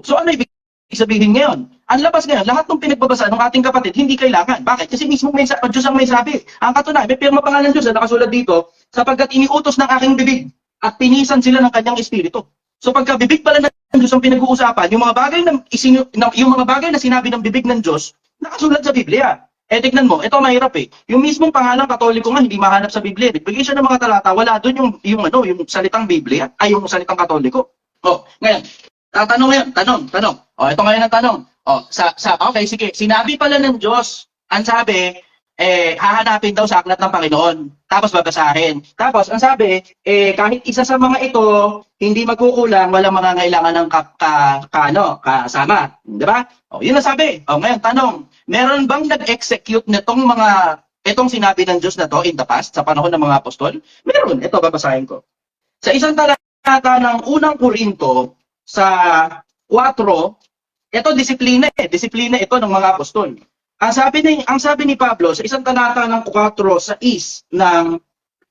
So ano ibig sabihin ngayon? Ang labas ngayon, lahat ng pinagbabasa ng ating kapatid, hindi kailangan. Bakit? Kasi mismo Diyos ang may sabi. Ang katunay, may pirma pangalan Diyos na nakasulat dito, sapagkat iniutos ng aking bibig at pinisan sila ng kanyang espiritu. So pagka bibig pala ng Diyos ang pinag-uusapan, yung mga bagay na sinabi ng bibig ng Diyos, nakasulat sa Biblia. Tignan mo, ito mahirap eh. Yung mismong pangalang Katoliko nga, hindi mahanap sa Biblia. Bigay siya ng mga talata, wala doon yung salitang Biblia, ay yung salitang Katoliko. Ngayon, tanong. Ito ngayon ang tanong. Okay, sige. Sinabi pala ng Diyos, ang sabi, hahanapin daw sa aklat ng Panginoon. Tapos babasahin. Tapos, ang sabi, kahit isa sa mga ito, hindi magkukulang, walang mangangailangan ng kasama. Diba? Yun ang sabi. Ngayon, tanong, meron bang nag-execute itong sinabi ng Diyos na to in the past, sa panahon ng mga apostol? Meron. Ito, babasahin ko. Sa isang talata ng unang Korinto, sa 4, ito disiplina ito ng mga apostol. Ang sabi ni Pablo sa isang talata ng 4:6 ng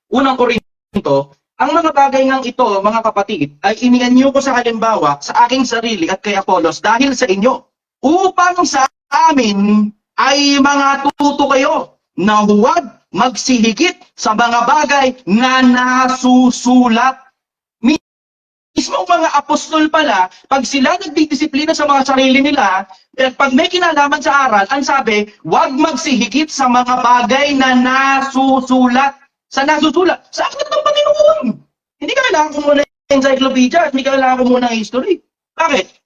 unang Korinto, ang mga bagay ng ito, mga kapatid, ay inianyo ko sa halimbawa sa aking sarili at kay Apolos dahil sa inyo, upang sa amin ay mga tuto kayo na huwag magsihigit sa mga bagay na nasusulat. Mismong mga apostol pala, pag sila nagdidisiplina sa mga sarili nila, pag may kinalaman sa aral, ang sabi, huwag magsihigit sa mga bagay na nasusulat. Sa nasusulat? Sa aklat ng Panginoon. Hindi kailangan ko muna ng encyclopedia at hindi kailangan ko muna ng history. Bakit?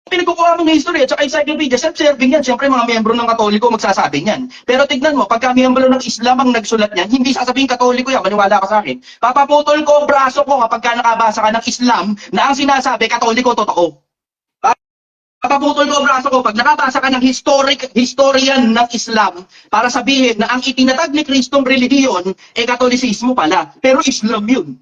Pinagkukuha mo ng history at saka encyclopedia, self-serving yan. Siyempre, mga miyembro ng Katoliko magsasabi niyan. Pero tignan mo, pagka miyembro ng Islam ang nagsulat niyan, hindi sasabihin Katoliko yan, maniwala ka sa akin. Papaputol ko ang braso ko kapag nakabasa ka ng Islam na ang sinasabi, Katoliko, totoo. Papaputol ko ang braso ko pag nakabasa ka ng historian ng Islam para sabihin na ang itinatag ni Kristong relihiyon Katolisismo pala. Pero Islam yun.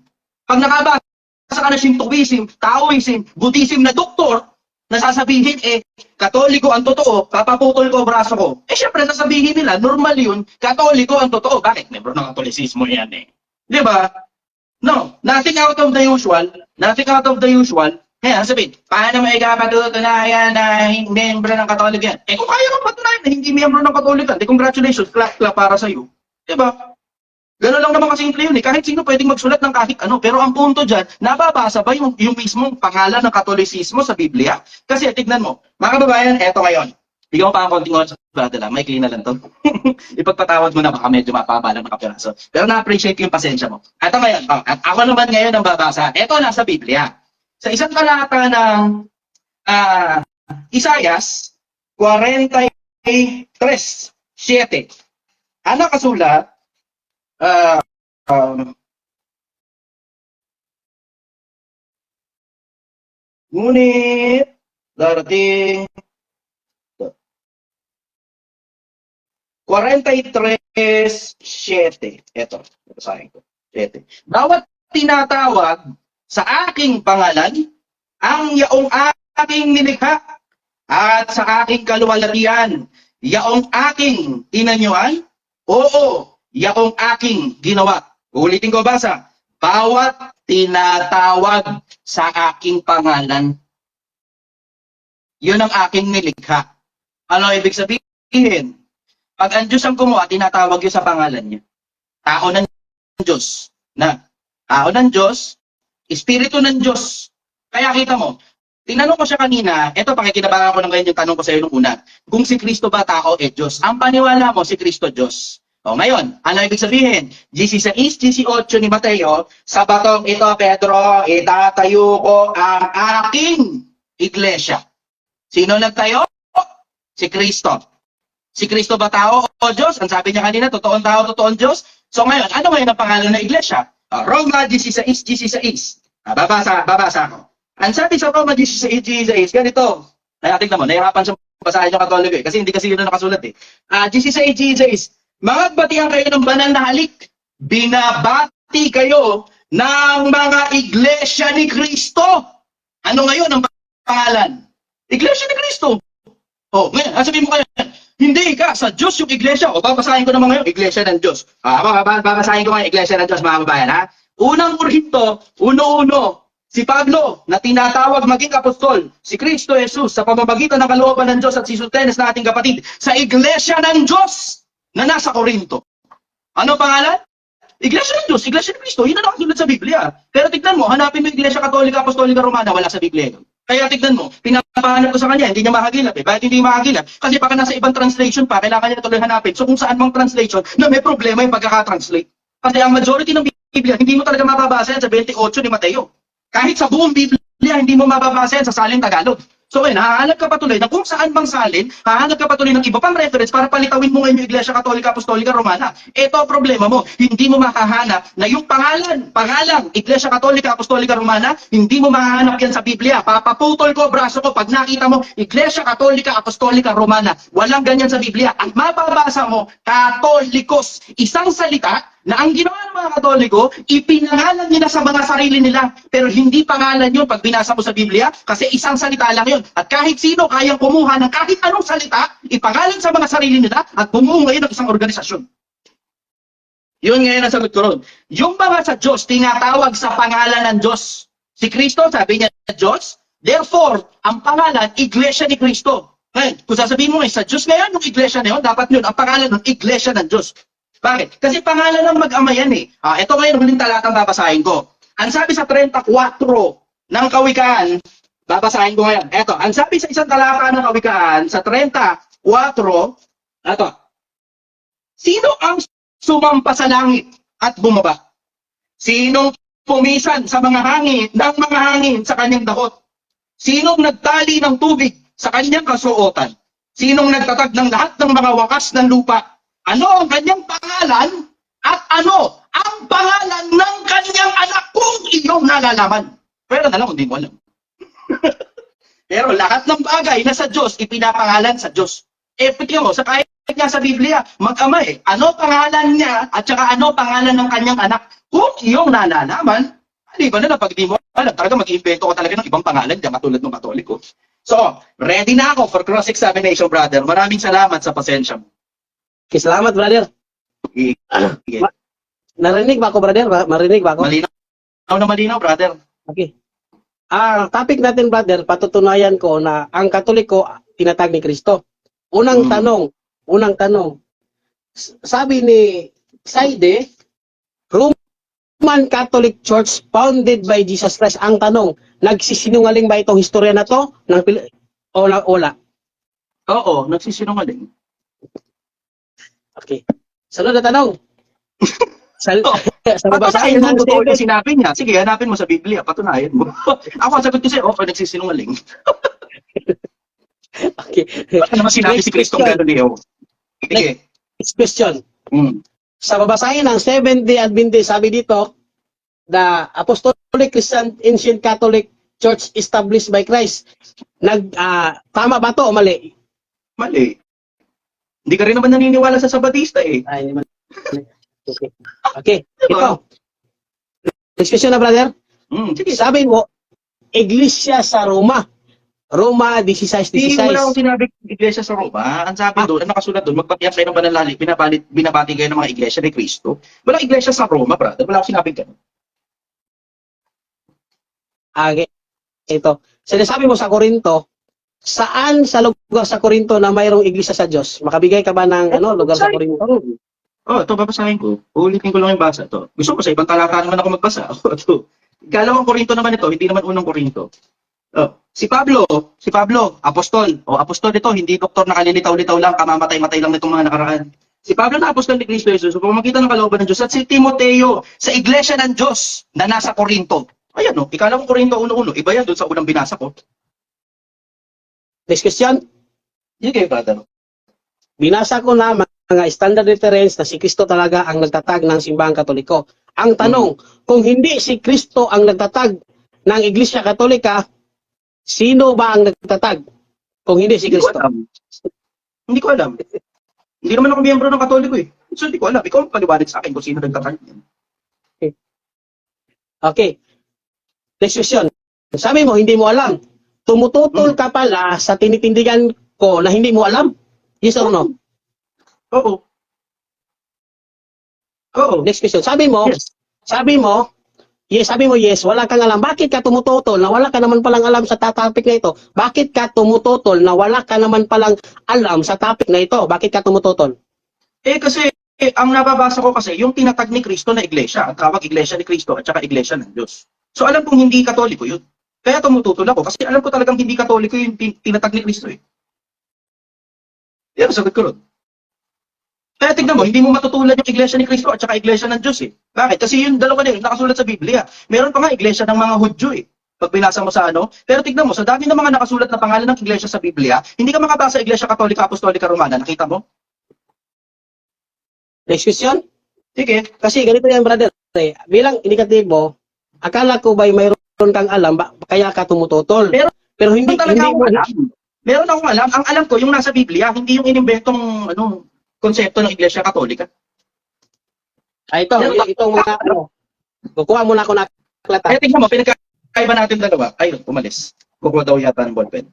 Pag nakabasa ka ng Shintoism, Taoism, Buddhism na doktor, nasasabihin Katoliko ang totoo, papaputol ko ang braso ko. Syempre sasabihin nila, normal yun, Katoliko ang totoo. Bakit? Membro ng Katolisismo yan Di ba? No, nothing out of the usual. Kaya sabihin, paano mo ikapatutunayan na membro ng Katoliko yan? Kung kaya mo patunayan na hindi membro ng Katoliko yan, congratulations, clap para sa'yo. Di ba? Gano'n lang naman kasimple yun Kahit sino pwedeng magsulat ng kahit ano. Pero ang punto dyan, nababasa ba yung mismong pangalan ng Katolisismo sa Biblia? Kasi tignan mo, mga kababayan, eto ngayon. Bigyan mo pa ang konting oras, brother lang. May clean na lang to. Ipagpatawad mo na baka medyo mapabalang na kapiraso. Pero na-appreciate yung pasensya mo. Eto ngayon, at ako naman ngayon ang babasa. Eto nasa Biblia. Sa isang talata ng Isaias 43:7. Ang nakasulat, ngunit darating 43:7. Ito, basahin ko. 7. Bawat tinatawag sa aking pangalan, ang yaong aking nilikha, at sa aking kaluwalhatian, yaong aking tinanyuan, oo, yaong aking ginawa. Ulitin ko basa. Bawat tinatawag sa aking pangalan, yun ang aking nilikha. Ano ibig sabihin? Pag ang Diyos ang gumawa, tinatawag yun sa pangalan niya. Tao ng Diyos. Tao ng Diyos, Espiritu ng Diyos. Kaya kita mo, tinanong ko siya kanina, eto pakikinabangan ko ng ngayon yung tanong ko sa iyo nung una. Kung si Kristo ba tao Diyos? Ang paniwala mo, si Kristo Diyos. Ngayon, ano ibig sabihin? 16:18 ni Mateo, sa batong ito, Pedro, itatayo ko ang aking iglesia. Sino nagtayo? Si Kristo. Si Kristo ba tao o Diyos? Ang sabi niya kanina, totoong tao, totoong Diyos. So ngayon, ano ngayon ang pangalan ng iglesia? Roma 16:16. Babasa ako. Ang sabi sa Roma 16:16, ganito. Ay, tingnan mo, nahirapan siya basahin yung Katoliko eh, kasi hindi kasi yun ang nakasulat eh. 16:16, magbatihan kayo ng banal na halik. Binabati kayo ng mga iglesia ni Kristo. Ano ngayon ang pangalan? Iglesia ni Kristo. Oh, ngayon, sabihin mo kayo, hindi ka, sa Diyos yung iglesia. O, babasahin ko naman ngayon, iglesia ng Diyos. Babasahin ko ngayon, iglesia ng Diyos, mga kababayan, ha? Unang Korinto, 1:1, si Pablo, na tinatawag maging apostol, si Kristo Jesus, sa pamamagitan ng kalooban ng Diyos at si Sostenes na ating kapatid, sa iglesia ng Diyos na nasa Korinto. Ano pangalan? Iglesia ng Diyos, iglesia ng Kristo. Yun ang nakasulat sa Biblia. Pero tignan mo, hanapin mo iglesia Katolika, Apostolika, Romana, wala sa Biblia. Kaya tignan mo, pinapahanap ko sa kanya, hindi niya mahagilap eh. Bakit hindi mahagilap? Kasi baka nasa ibang translation pa, kailangan niya tuloy hanapin. So kung saan mang translation na may problema yung pagkakatranslate. Kasi ang majority ng Biblia, hindi mo talaga mababasa yan sa 28 ni Mateo. Kahit sa buong Biblia, hindi mo mababasa yan sa salin Tagalog. So ngayon, hahanap ka patuloy na kung saan mang salin, hahanap ka patuloy ng iba pang reference para palitawin mo ngayon yung Iglesia Katolika, Apostolika, Romana. Ito ang problema mo. Hindi mo makahanap na yung pangalang Iglesia Katolika, Apostolika, Romana, hindi mo mahahanap yan sa Biblia. Papaputol ko, braso ko, pag nakita mo, Iglesia Katolika, Apostolika, Romana, walang ganyan sa Biblia. Ang mababasa mo, Katolikos, isang salita na ang ginawa ng mga Katoliko, ipinangalan nila sa mga sarili nila. Pero hindi pangalan yun pag binasa mo sa Biblia, kasi isang salita lang yun. At kahit sino kayang kumuha ng kahit anong salita, ipangalan sa mga sarili nila, at bumuo ngayon ng isang organisasyon. Yun ngayon ang sagot ko ron. Yung mga sa Diyos, tinatawag sa pangalan ng Diyos. Si Kristo, sabi niya, Diyos. Therefore, ang pangalan, Iglesia ni Kristo. Ngayon, kung sasabihin mo sa Diyos ngayon, yung Iglesia na yun, dapat yun, ang pangalan ng Iglesia ng Diyos. Bakit? Kasi pangalan ng mag-ama yan eh. Ito ngayon, huling talatang babasahin ko. Ang sabi sa 34 ng Kawikaan, babasahin ko ngayon. Ito, ang sabi sa isang talata ng Kawikaan, sa 34, ito, sino ang sumampa sa langit at bumaba? Sinong pumisan sa mga hangin, ng mga hangin sa kanyang dahot? Sinong nagtali ng tubig sa kanyang kasuotan? Sinong nagtatag ng lahat ng mga wakas ng lupa? Ano ang kanyang pangalan at ano ang pangalan ng kanyang anak kung iyong nalalaman? Pero na lang, hindi mo alam. Pero lahat ng bagay na sa Diyos, ipinapangalan sa Diyos. Tingnan mo, sa kahit niya sa Biblia, mag-ama eh. Ano pangalan niya at saka ano pangalan ng kanyang anak kung iyong nalalaman? Hindi ba na pag di mo alam, talaga mag-iimbento ka talaga ng ibang pangalan dyan, katulad ng Katoliko. So, ready na ako for cross-examination, brother. Maraming salamat sa pasensya mo. Okay, salamat, brother. Sige. Narinig ba ako, brother? Marinig ba ako? Malinaw, brother. Okay. Ang topic natin, brother, patutunayan ko na ang Katoliko tinatag ni Kristo. Unang tanong, sabi ni Saide, Roman Catholic Church founded by Jesus Christ. Ang tanong, nagsisinungaling ba itong historya na to? O wala? Oo, nagsisinungaling. Okay. Sunod na tanong. Sa Patunayan babasahin mo ng totoo 7. yung sinabi niya. Sige, hanapin mo sa Biblia. Patunayan mo. Ako, ang sagot ko sa'yo, nagsisinungaling. Okay. Baka naman sinabi si Kristong gano'n niyo. Sige. Next question. Hmm. Sa babasahin ng Seventh-day Adventist, sabi dito, the Apostolic Christian Ancient Catholic Church established by Christ. Tama ba to o mali? Mali. Hindi ka rin naman naniniwala sa Sabatista eh. Ay, hindi mali. Okay. Okay. Ito. Next question na, brother. Sige. Sabi mo, Iglesia sa Roma. Roma 16:16. Hindi mo na akong sinabi iglesia sa Roma. Ang sabi doon, ang nakasulat doon, magbatiyak kayo ng banalali, binabati kayo ng mga iglesia ni Cristo. Walang iglesia sa Roma, brother. Wala akong sinabi gano'n. Okay. Ito. Sinasabi mo sa Korinto, saan sa lugar sa Korinto na mayroong iglesia sa Diyos? Makabigay ka ba ng lugar sa Korinto? Ito babasahin ko. Uulitin ko lang yung basa to. Gusto ko sa ibang talata naman ako magbasa. Ito. Ikalawang Korinto naman ito, hindi naman unang Korinto. Si Pablo, apostol. Apostol ito, hindi doktor na kalilitaw-litaw lang, kamamatay-matay lang nitong mga nakaraan. Si Pablo na apostol ni Kristo Jesus, so pamagitan ng kalooban ng Diyos. At si Timoteo, sa iglesia ng Diyos na nasa Korinto. Ayan ikalawang Korinto 1:1. Iba yan doon sa unang binasa ko. Next question. Sige, brother. Binasa ko naman mga standard reference na si Kristo talaga ang nagtatag ng simbahang Katoliko. Ang tanong, kung hindi si Kristo ang nagtatag ng Iglesia Katolika, sino ba ang nagtatag? Kung hindi si Hindi ko Kristo. alam. Hindi ko alam. Hindi naman ako miyembro ng Katoliko eh. So hindi ko alam. Ikaw ang paliwanag sa akin kung sino nagtatag yan. Okay. Next question. Sabi mo, hindi mo alam. Tumututol ka pala sa tinitindigan ko na hindi mo alam. Yes or no? Oo. Oo. Next question. Sabi mo, Yes. sabi mo yes, wala kang alam. Bakit ka tumututol na wala ka naman palang alam sa topic na ito? Bakit ka tumututol na wala ka naman palang alam sa topic na ito? Bakit ka tumututol? Kasi ang nababasa ko kasi yung tinatag ni Kristo na iglesia, ang tawag iglesia ni Kristo at saka iglesia ng Diyos. So alam kong hindi Katoliko yun. Kaya tumututol ako kasi alam ko talagang hindi Katoliko yung tinatag ni Kristo eh. Yan, sagot ko ron. Kaya tignan mo, hindi mo matutulan yung iglesia ni Kristo at saka iglesia ng Diyos eh. Bakit? Kasi yung dalawa na yun, nakasulat sa Biblia. Meron pa nga iglesia ng mga Hudyo eh. Pag binasa mo sa ano. Pero tignan mo, sa dami ng mga nakasulat na pangalan ng iglesia sa Biblia, hindi ka makabasa iglesia Katolika, Apostolika, Romana. Nakita mo? Next question? Sige. Kasi ganito yan, brother. Bilang indikatibo, akala ko ba'y mayroon kang alam, kaya ka tumututol. Pero hindi, Talaga hindi akong mo, alam. Meron akong alam. Ang alam ko, yung nasa Biblia, hindi yung inimbentong konsepto ng iglesia Katolika. itong mga, kukuha muna ako na aklat. Kaya tingnan mo, pinagkaiba natin dalawa. Ayun, umalis. Kukuha daw yata ng ballpen.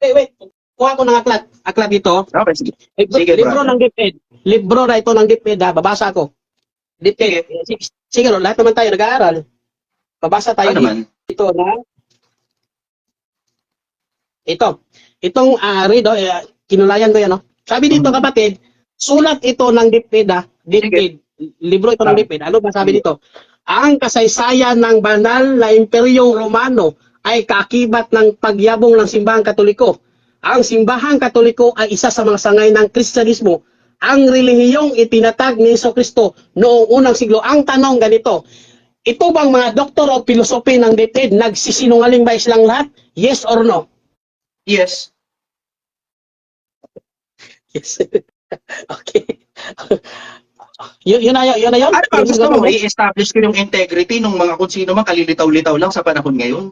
Wait. Kuha ko ng aklat. Aklat dito. Okay, sige. Libro ng DepEd. Libro na ito ng DepEd, babasa ko. DepEd. Sige, lahat naman tayo nag-aaral. Babasa tayo naman? dito na itong read, kinulayan ko yan, no? Sabi dito, kapatid, sulat ito ng DepEd, DepEd. Libro ito ng DepEd. Ano ba sabi dito? Ang kasaysayan ng banal na Imperyong Romano ay kaakibat ng pagyabong ng simbahang Katoliko. Ang simbahang Katoliko ay isa sa mga sangay ng Kristyanismo. Ang relihiyong itinatag ni Jesucristo noong unang siglo. Ang tanong ganito, ito bang mga doktor o pilosopi ng DepEd nagsisinungaling ba silang lahat? Yes or no? Yes. Yes. Okay. Yun na yun. Ano ba gusto mo? I-establish ko yung integrity ng mga kung sino man kalilitaw-litaw lang sa panahon ngayon.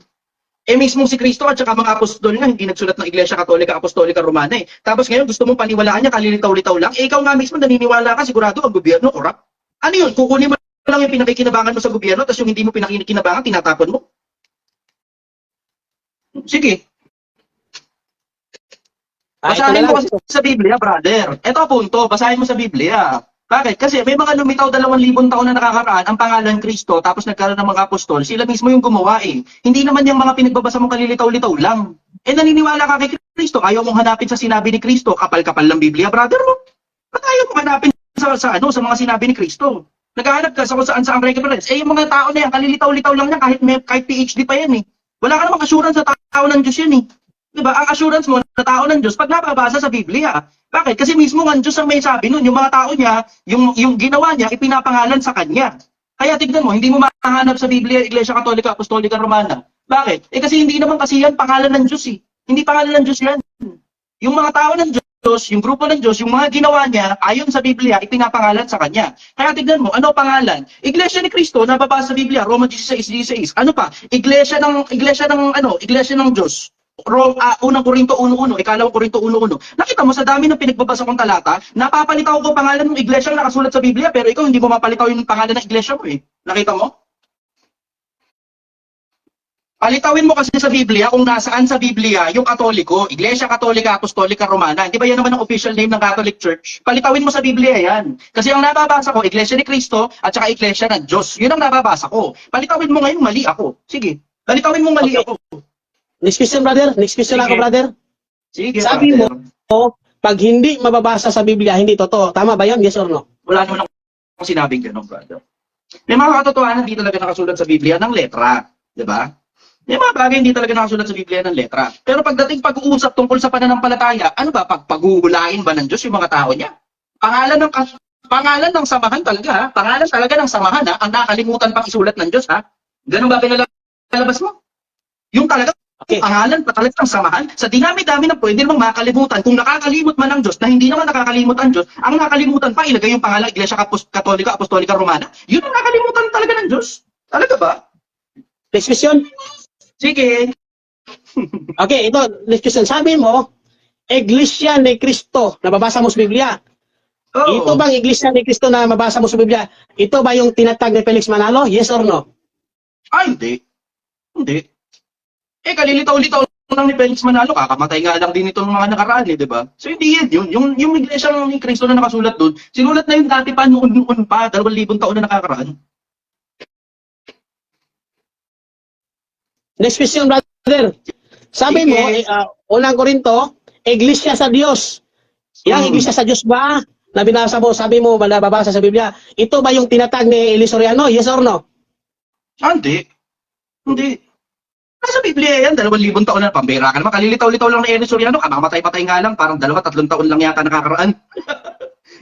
Mismo si Kristo at saka mga apostol nga, hindi nagsulat ng Iglesia Katolika, Apostolika, Romana eh. Tapos ngayon gusto mong paniwalaan niya, kalilitaw-litaw lang. Ikaw nga mismo naniniwala ka, sigurado ang gobyerno, corrupt. Ano yun? Kukunin mo lang yung pinakikinabangan mo sa gobyerno, tapos yung hindi mo pinakikinabangan, tinatapon mo. Sige. Basahin mo kasi sa Biblia, brother. Ito punto, basahin mo sa Biblia. Bakit? Kasi may mga lumitaw 2,000 taon na nakakaraan ang pangalan Kristo tapos nagkaroon ng mga apostol. Sila mismo yung gumawa eh. Hindi naman yung mga pinagbabasa mong kalilitaw-litaw lang. Naniniwala ka kay Kristo. Ayaw mong hanapin sa sinabi ni Kristo. Kapal-kapal ng Biblia, brother mo. Ba't ayaw mong hanapin sa mga sinabi ni Kristo? Naghahanap ka sa kung saan ang reference. Yung mga tao na yan, kalilitaw-litaw lang yan kahit PhD pa yan eh. Wala ka namang assurance sa tao ng Diyos yan eh. Diba? Ang assurance mo na tao ng Diyos pag nababasa sa Biblia. Bakit? Kasi mismo ang Diyos ang may sabi nun. Yung mga tao niya, yung ginawa niya, ipinapangalan sa Kanya. Kaya tignan mo, hindi mo mahanap sa Biblia, Iglesia Katolika, Apostolika, Romana. Bakit? Kasi hindi naman kasi yan pangalan ng Diyos eh. Hindi pangalan ng Diyos yan. Yung mga tao ng Diyos, yung grupo ng Diyos, yung mga ginawa niya, ayon sa Biblia, ipinapangalan sa Kanya. Kaya tignan mo, ano pangalan? Iglesia ni Kristo, nababasa sa Biblia, Roma 16:16. Ano pa? Iglesia ng Diyos. Unang Korinto 1:1, ikalawang Korinto 1:1. Nakita mo sa dami ng pinagbabasa kong talata, napapalitaw ko pangalan ng iglesia na nakasulat sa Biblia, pero ikaw hindi mo mapalitaw yung pangalan ng iglesia mo eh. Nakita mo? Palitawin mo kasi sa Biblia kung nasaan sa Biblia yung Katoliko, Iglesia Katolika, Apostolika, Romana. Hindi ba yan naman ang official name ng Catholic Church? Palitawin mo sa Biblia yan. Kasi ang nababasa ko, Iglesia ni Kristo at saka Iglesia ng Diyos. Yun ang nababasa ko. Palitawin mo ngayon, mali ako. Sige. Palitawin mo mali ako. Next question, brother. Next question ako, brother. Sige, Sabi mo, pag hindi mababasa sa Biblia, hindi totoo. Tama ba yan? Yes or no? Wala naman akong sinabing gano'n, brother. May mga katotohanan hindi talaga nakasulat sa Biblia ng letra. Di ba? May mga bagay hindi talaga nakasulat sa Biblia ng letra. Pero pagdating pag-uusap tungkol sa pananampalataya, ano ba? Paghuhulain ba ng Diyos yung mga tao niya? Pangalan ng samahan talaga, ha? Pangalan talaga ng samahan, ha? Ang nakalimutan pang isulat ng Diyos, ha? Ganun ba pinalalabas mo? Yung talaga Okay. Pangalan pa talagang samahan. Sa dinami-dami na pwede namang makalimutan. Kung nakakalimot man ang Diyos, na hindi naman nakakalimot ang Diyos, ang nakalimutan pa, ilagay yung pangalan, Iglesia Katolika, Apostolika, Romana. Yun ang nakalimutan talaga ng Diyos. Talaga ba? Next question. Sige. Okay, ito, next question. Sabi mo, Iglesia ni Cristo, nababasa mo sa Biblia. Oo. Ito bang Iglesia ni Cristo na mabasa mo sa Biblia? Ito ba yung tinatag ni Felix Manalo? Yes or no? Hindi. Hindi. Kalilitaw-litaw lang ni Felix Manalo, kakamatay nga lang din ito ng mga nakaraan, di ba? So hindi yan yun. Yung Iglesia ni Cristo na nakasulat doon, sinulat na yung dati pa, noon pa, 2,000 taon na nakakaraan. Next question, brother. Sabi Sige. mo, unang Korinto, Iglesia sa Diyos. Yang Iglesia sa Diyos ba na binasa mo, sabi mo, nababasa sa Biblia, ito ba yung tinatag ni Eli Soriano? Yes or no? Hindi. Hindi. Nasa Biblia yan, 2,000 taon na, pambira ka naman, kalilitaw-litaw lang na Ernest Soriano, kamamatay-patay nga lang, parang 2-3 taon lang yata nakakaraan.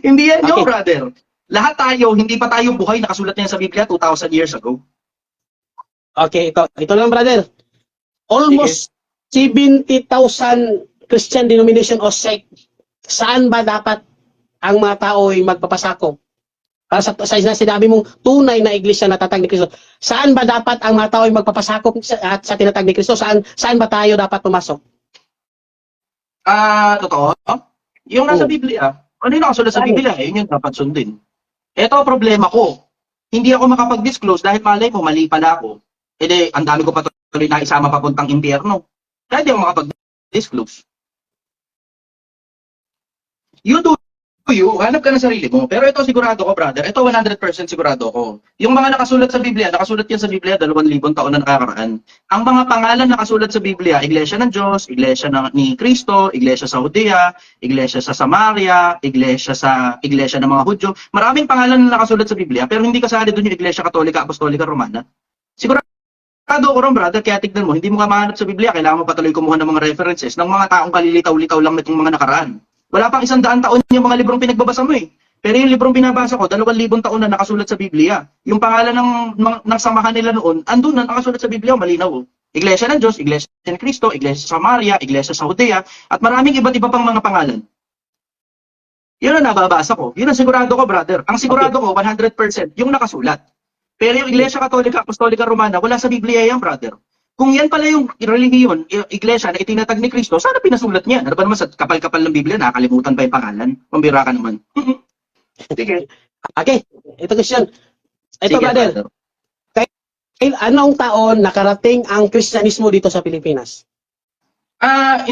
Hindi yan yun, Okay. brother. Lahat tayo, hindi pa tayo buhay, nakasulat na yan sa Biblia 2,000 years ago. Okay, ito lang, brother. Almost 70,000 Christian denomination o sect. Saan ba dapat ang mga tao ay magpapasakop? Para sa sinabi mong tunay na iglesia na tatag ni Kristo, saan ba dapat ang mga tao ay magpapasakop sa tinatag ni Kristo? Saan ba tayo dapat pumasok? Totoo? Yung nasa Oo. Biblia, ano yung nakasulat sa Saan? Biblia, yun yung dapat sundin. Ito ang problema ko. Hindi ako makapag-disclose dahil malay ko, mali pala ako. Ang dami ko patuloy na isama papuntang impyerno. Kaya hindi ako makapag-disclose. You do you, hanap ka ng sarili mo. Pero ito sigurado ko, brother. Ito 100% sigurado ko. Yung mga nakasulat sa Biblia, nakasulat yan sa Biblia 2,000 taon na nakakaraan. Ang mga pangalan nakasulat sa Biblia, Iglesia ng Diyos, Iglesia ni Cristo, Iglesia sa Judea, Iglesia sa Samaria, Iglesia ng mga Hudyo. Maraming pangalan na nakasulat sa Biblia, pero hindi kasali doon yung Iglesia Katolika, Apostolika, Romana. Sigurado ko ron, brother, kaya tignan mo, hindi mo ka mahanap sa Biblia, kailangan mo patuloy kumuha ng mga references ng mga taong kalilitaw-litaw lang nitong mga nakaraan. Wala pang 100 taon yung mga librong pinagbabasa mo eh. Pero yung librong binabasa ko, 2,000 taon na nakasulat sa Biblia. Yung pangalan ng samahan nila noon, andun na nakasulat sa Biblia, malinaw. Oh. Iglesia ng Diyos, Iglesia ni Cristo, Iglesia sa Samaria, Iglesia sa Judea, at maraming iba't iba pang mga pangalan. Yun ang nababasa ko. Yun ang sigurado ko, brother. Ang sigurado ko, 100%, yung nakasulat. Pero yung Iglesia Katolika, Apostolika, Romana, wala sa Biblia yan, brother. Kung yan pala yung relihiyon, iglesia na itinatag ni Kristo, sana pinasulat niya. Ano ba naman sa kapal-kapal ng Biblia, nakakalimutan pa yung pangalan? Pambira ka naman. Sige. Okay, ito question. Ito, Sige, brother. Anong taon nakarating ang Kristyanismo dito sa Pilipinas?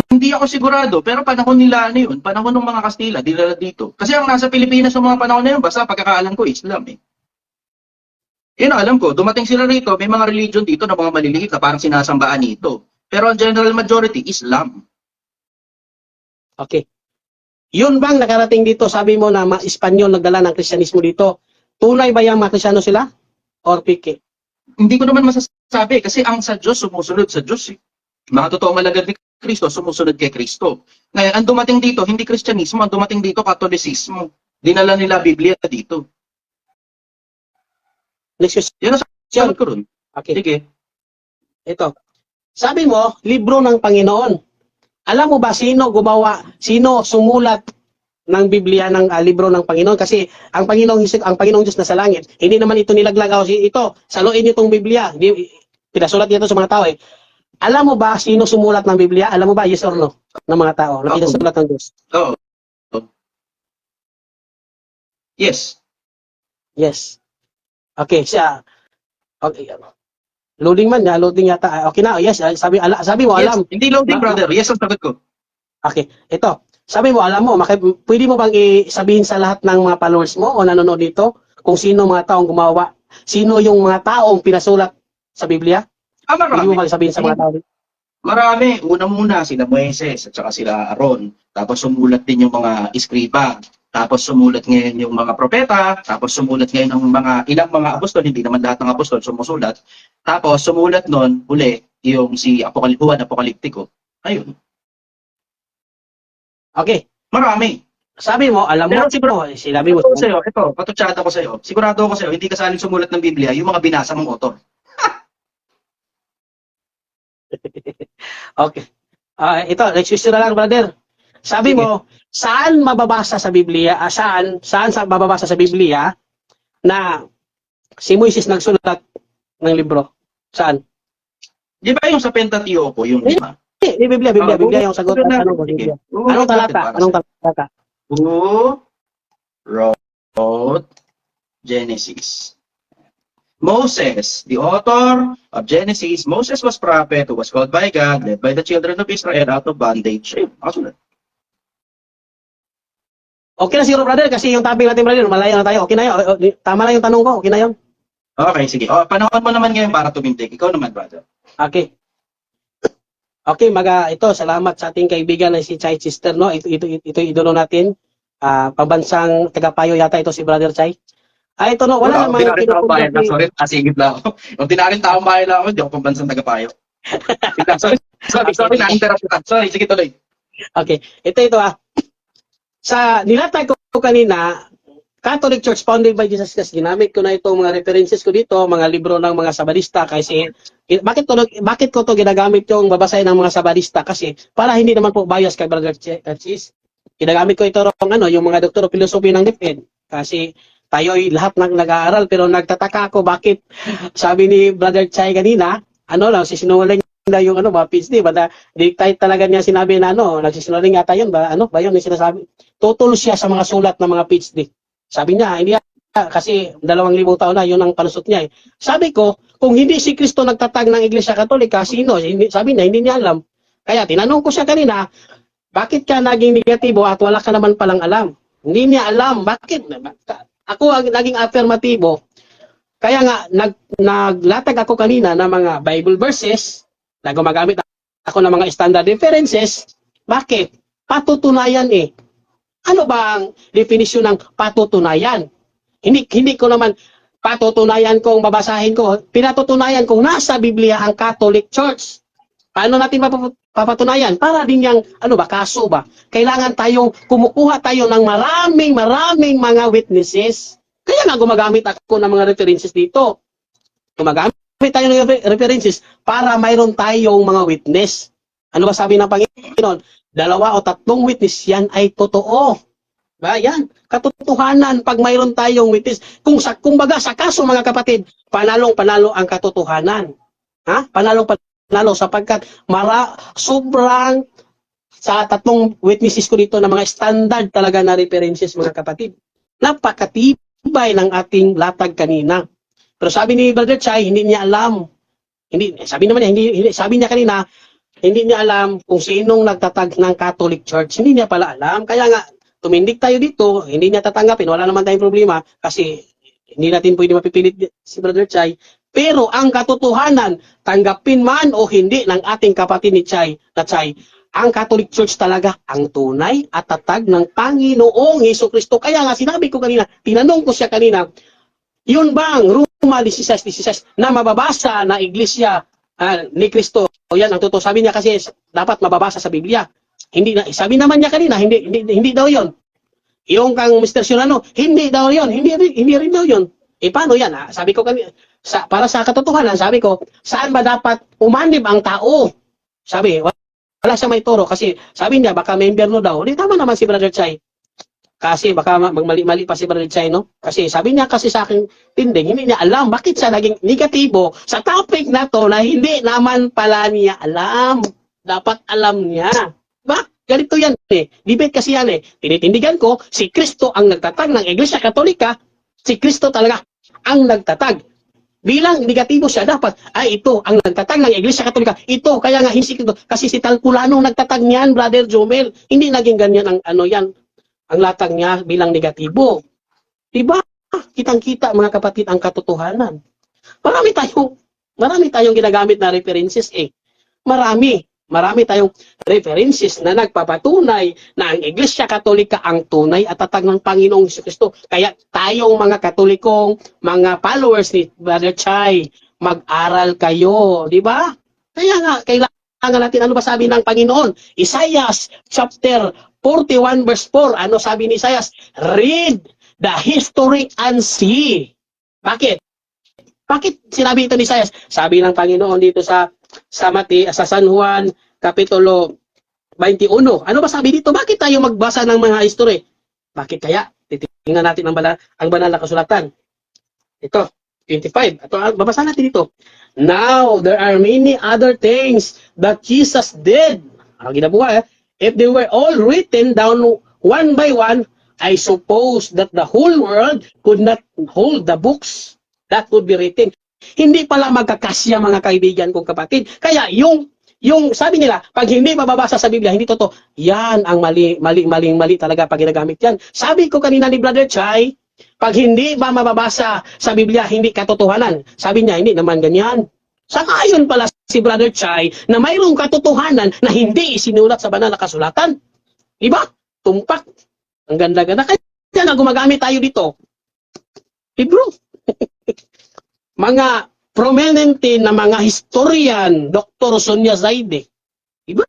Hindi ako sigurado, pero panahon nila ano yun, panahon ng mga Kastila, dinala dito. Kasi ang nasa Pilipinas sa mga panahon na yun, basta pagkakaalam ko, Islam eh. Yun ang alam ko, dumating sila rito, may mga religion dito na mga maliliit na parang sinasambaan nito. Pero ang general majority, Islam. Okay. Yun bang nakarating dito, sabi mo na mga Espanyol nagdala ng Kristyanismo dito, tunay ba yung mga Kristyano sila? Or piki? Hindi ko naman masasabi kasi ang sa Diyos, sumusunod sa Diyos eh. Mga totoong malagad ni Kristo, sumusunod kay Kristo. Ngayon, ang dumating dito, hindi Kristyanismo, ang dumating dito, Katolisismo. Dinala nila Biblia dito. Next question. Yan ang sagot ko ron. Okay. Sige. Ito. Sabi mo, libro ng Panginoon. Alam mo ba sino sumulat ng Biblia ng libro ng Panginoon? Kasi ang Panginoong Diyos na sa langit, hindi naman ito nilaglag. Ito, saluin niyo itong Biblia. Pinasulat niya ito sa mga tao eh. Alam mo ba sino sumulat ng Biblia? Alam mo ba, yes or no? Ng mga tao na pinasulat ng Diyos? Oo. Yes. Yes. Okay, siya. Okay. Loading man, loading yata. Okay na, yes. Sabi mo, Yes. alam. Hindi loading, brother. Yes ang sagot ko. Okay, ito. Sabi mo, alam mo, pwede mo bang isabihin sa lahat ng mga followers mo o nanonood dito kung sino mga taong gumawa, sino yung mga taong pinasulat sa Biblia? Pwede mo Marami. bang sabihin sa mga tao? Marami. Una-muna, sila Moises at saka sila Aaron. Tapos sumulat din yung mga iskriba. Tapos sumulat ngayon yung mga propeta. Tapos sumulat ngayon ilang mga apostol. Hindi naman lahat ng apostol sumusulat. Tapos sumulat nun, uli, yung si Juan Apokaliptiko. Ayun. Okay. Marami. Sabi mo, alam mo, Pero sinabi mo. Patutsada ko sa'yo. Sigurado ako sa'yo, hindi kasaling sumulat ng Biblia yung mga binasa mong author. Okay. Ito, next question na lang, brother. Sabi mo, saan mababasa sa Biblia, saan sa mababasa sa Biblia na si Moises nagsulat ng libro? Saan? Di ba yung sa Pentateuco, yung lima? Di Biblia yung sagot ng tanong ko. Sige. Biblia. Anong talata? Anong talata? Who wrote Genesis? Moses, the author of Genesis. Moses was prophet who was called by God, led by the children of Israel out of bondage. Kasunod. Okay na siguro, brother, kasi yung topic natin, brother, malayo na tayo. Okay na yun. Tama lang yung tanong ko. Okay na yun. Okay, sige. Panahon mo naman ngayon para tumindig. Ikaw naman, brother. Okay. Okay, ito, salamat sa ating kaibigan na si Chai Chister, no? Ito idolo natin. Pambansang tagapayo yata ito si Brother Chai. Ito no, wala namang tinarin taong bayan lang. Sorry, nasigit lang ako. Yung tinarin taong bayan lang ako, hindi ako pambansang tagapayo. Sorry, na-interrupt kita. Sorry, sige tuloy. Okay, ito sa nilatag ko kanina, Catholic Church founded by Jesus Christ, ginamit ko na itong mga references ko dito, mga libro ng mga Sabadista kasi bakit ko to ginagamit yung babasahin ng mga Sabadista kasi para hindi naman po bias kay Brother Chis. Ginagamit ko ito yung mga doktor of philosophy ng DepEd kasi tayo'y lahat nag-aaral pero nagtataka ako bakit sabi ni Brother Chai kanina, sinungaling na yung mga PhD, dictate talaga niya sinabi na nagsisinungaling yata yun ba yun yung sinasabi. Tutol siya sa mga sulat ng mga PhD. Sabi niya, hindi kasi 2,000 taon na yun ang palusot niya. Sabi ko, kung hindi si Kristo nagtatag ng Iglesia Katolika, sino? Sabi niya, hindi niya alam. Kaya tinanong ko siya kanina, bakit ka naging negatibo at wala ka naman palang alam? Hindi niya alam. Bakit? Ako ang naging affirmatibo. Kaya nga, naglatag ako kanina ng mga Bible verses na gumagamit ako ng mga standard references. Bakit? Patutunayan Ano ba ang definisyon ng patutunayan? Hindi ko naman patutunayan kung babasahin ko. Pinatutunayan kung nasa Biblia ang Catholic Church. Paano natin papatunayan? Para din yung, kaso ba? Kailangan kumukuha tayo ng maraming mga witnesses. Kaya nga gumagamit ako ng mga references dito. Gumagamit tayo ng references para mayroon tayong mga witness. Ano ba sabi ng Panginoon? 2 o 3 witness yan ay totoo. Yan, katotohanan pag mayroon tayong witness. Kumbaga sa kaso mga kapatid, panalong-panalo ang katotohanan. Panalong-panalo sapagkat sobrang sa 3 witnesses ko dito na mga standard talaga na references mga kapatid. Napakatibay ng ating latag kanina. Pero sabi ni Brother Chai, hindi niya alam. Sabi niya kanina, hindi niya alam kung sinong nagtatag ng Catholic Church. Hindi niya pala alam. Kaya nga, tumindig tayo dito, hindi niya tatanggapin. Wala naman tayong problema kasi hindi natin pwede mapipilit si Brother Chai. Pero ang katotohanan, tanggapin man o hindi ng ating kapatid ni Chai, ang Catholic Church talaga ang tunay at tatag ng Panginoong Hesukristo. Kaya nga, sinabi ko kanina, tinanong ko siya kanina, yun bang Roma 16:16 na mababasa na iglesia ni Kristo? O yan ang totoo. Sabi niya kasi dapat mababasa sa Biblia. Sabi naman niya kanina, hindi daw yon. Yung kang Mr. Serrano, hindi daw yon. Hindi rin daw yon. Paano yan? Sabi ko kanina, para sa katotohanan, sabi ko, saan ba dapat umanib ang tao? Sabi, wala siya may turo kasi sabi niya, baka member no daw. Hindi, tama naman si Brother Chai. Kasi baka magmali-mali pa si Brother Chai, no? Kasi sabi niya kasi sa akin, hindi niya alam bakit siya naging negatibo sa topic na to na hindi naman pala niya alam. Dapat alam niya. Ganito yan Debate kasi yan Tinitindigan ko, si Kristo ang nagtatag ng Iglesia Katolika. Si Kristo talaga ang nagtatag. Bilang negatibo siya, dapat, ito ang nagtatag ng Iglesia Katolika. Ito, kaya nga hindi kasi si Talculano nagtatag niyan, Brother Jomel. Hindi naging ganyan ang latag niya bilang negatibo. Diba? Kitang-kita mga kapatid ang katotohanan. Marami tayong ginagamit na references Marami tayong references na nagpapatunay na ang Iglesia Katolika ang tunay at tatag ng Panginoong Hesukristo. Kaya tayong mga Katolikong, mga followers ni Brother Chai, mag-aral kayo. Diba? Kaya nga, kailangan natin, ano ba sabi ng Panginoon? Isaiah chapter 41 verse 4. Ano sabi ni Isaiah? Read the history and see. Bakit? Bakit sinabi ito ni Isaiah? Sabi ng Panginoon dito sa San Juan Kapitulo 21. Ano ba sabi dito? Bakit tayo magbasa ng mga history? Bakit kaya? Titingnan natin ang banal na kasulatan. Ito, 25. Ito, babasa natin dito. Now, there are many other things that Jesus did. Ang ginabuha, if they were all written down one by one, I suppose that the whole world could not hold the books that would be written. Hindi pala magkakasya mga kaibigan kong kapatid. Kaya yung sabi nila, pag hindi mababasa sa Biblia, hindi totoo. Yan ang mali talaga pag ginagamit yan. Sabi ko kanina ni Brother Chai, pag hindi ba mababasa sa Biblia, hindi katotohanan. Sabi niya, hindi naman ganyan. Sangayon pala si Brother Chai na mayroong katotohanan na hindi isinulat sa banal na kasulatan. Diba? Tumpak. Ang ganda-ganda. Kaya nga gumagamit tayo dito. Libro. Mga prominente na mga historian, Dr. Sonia Zaide. Diba?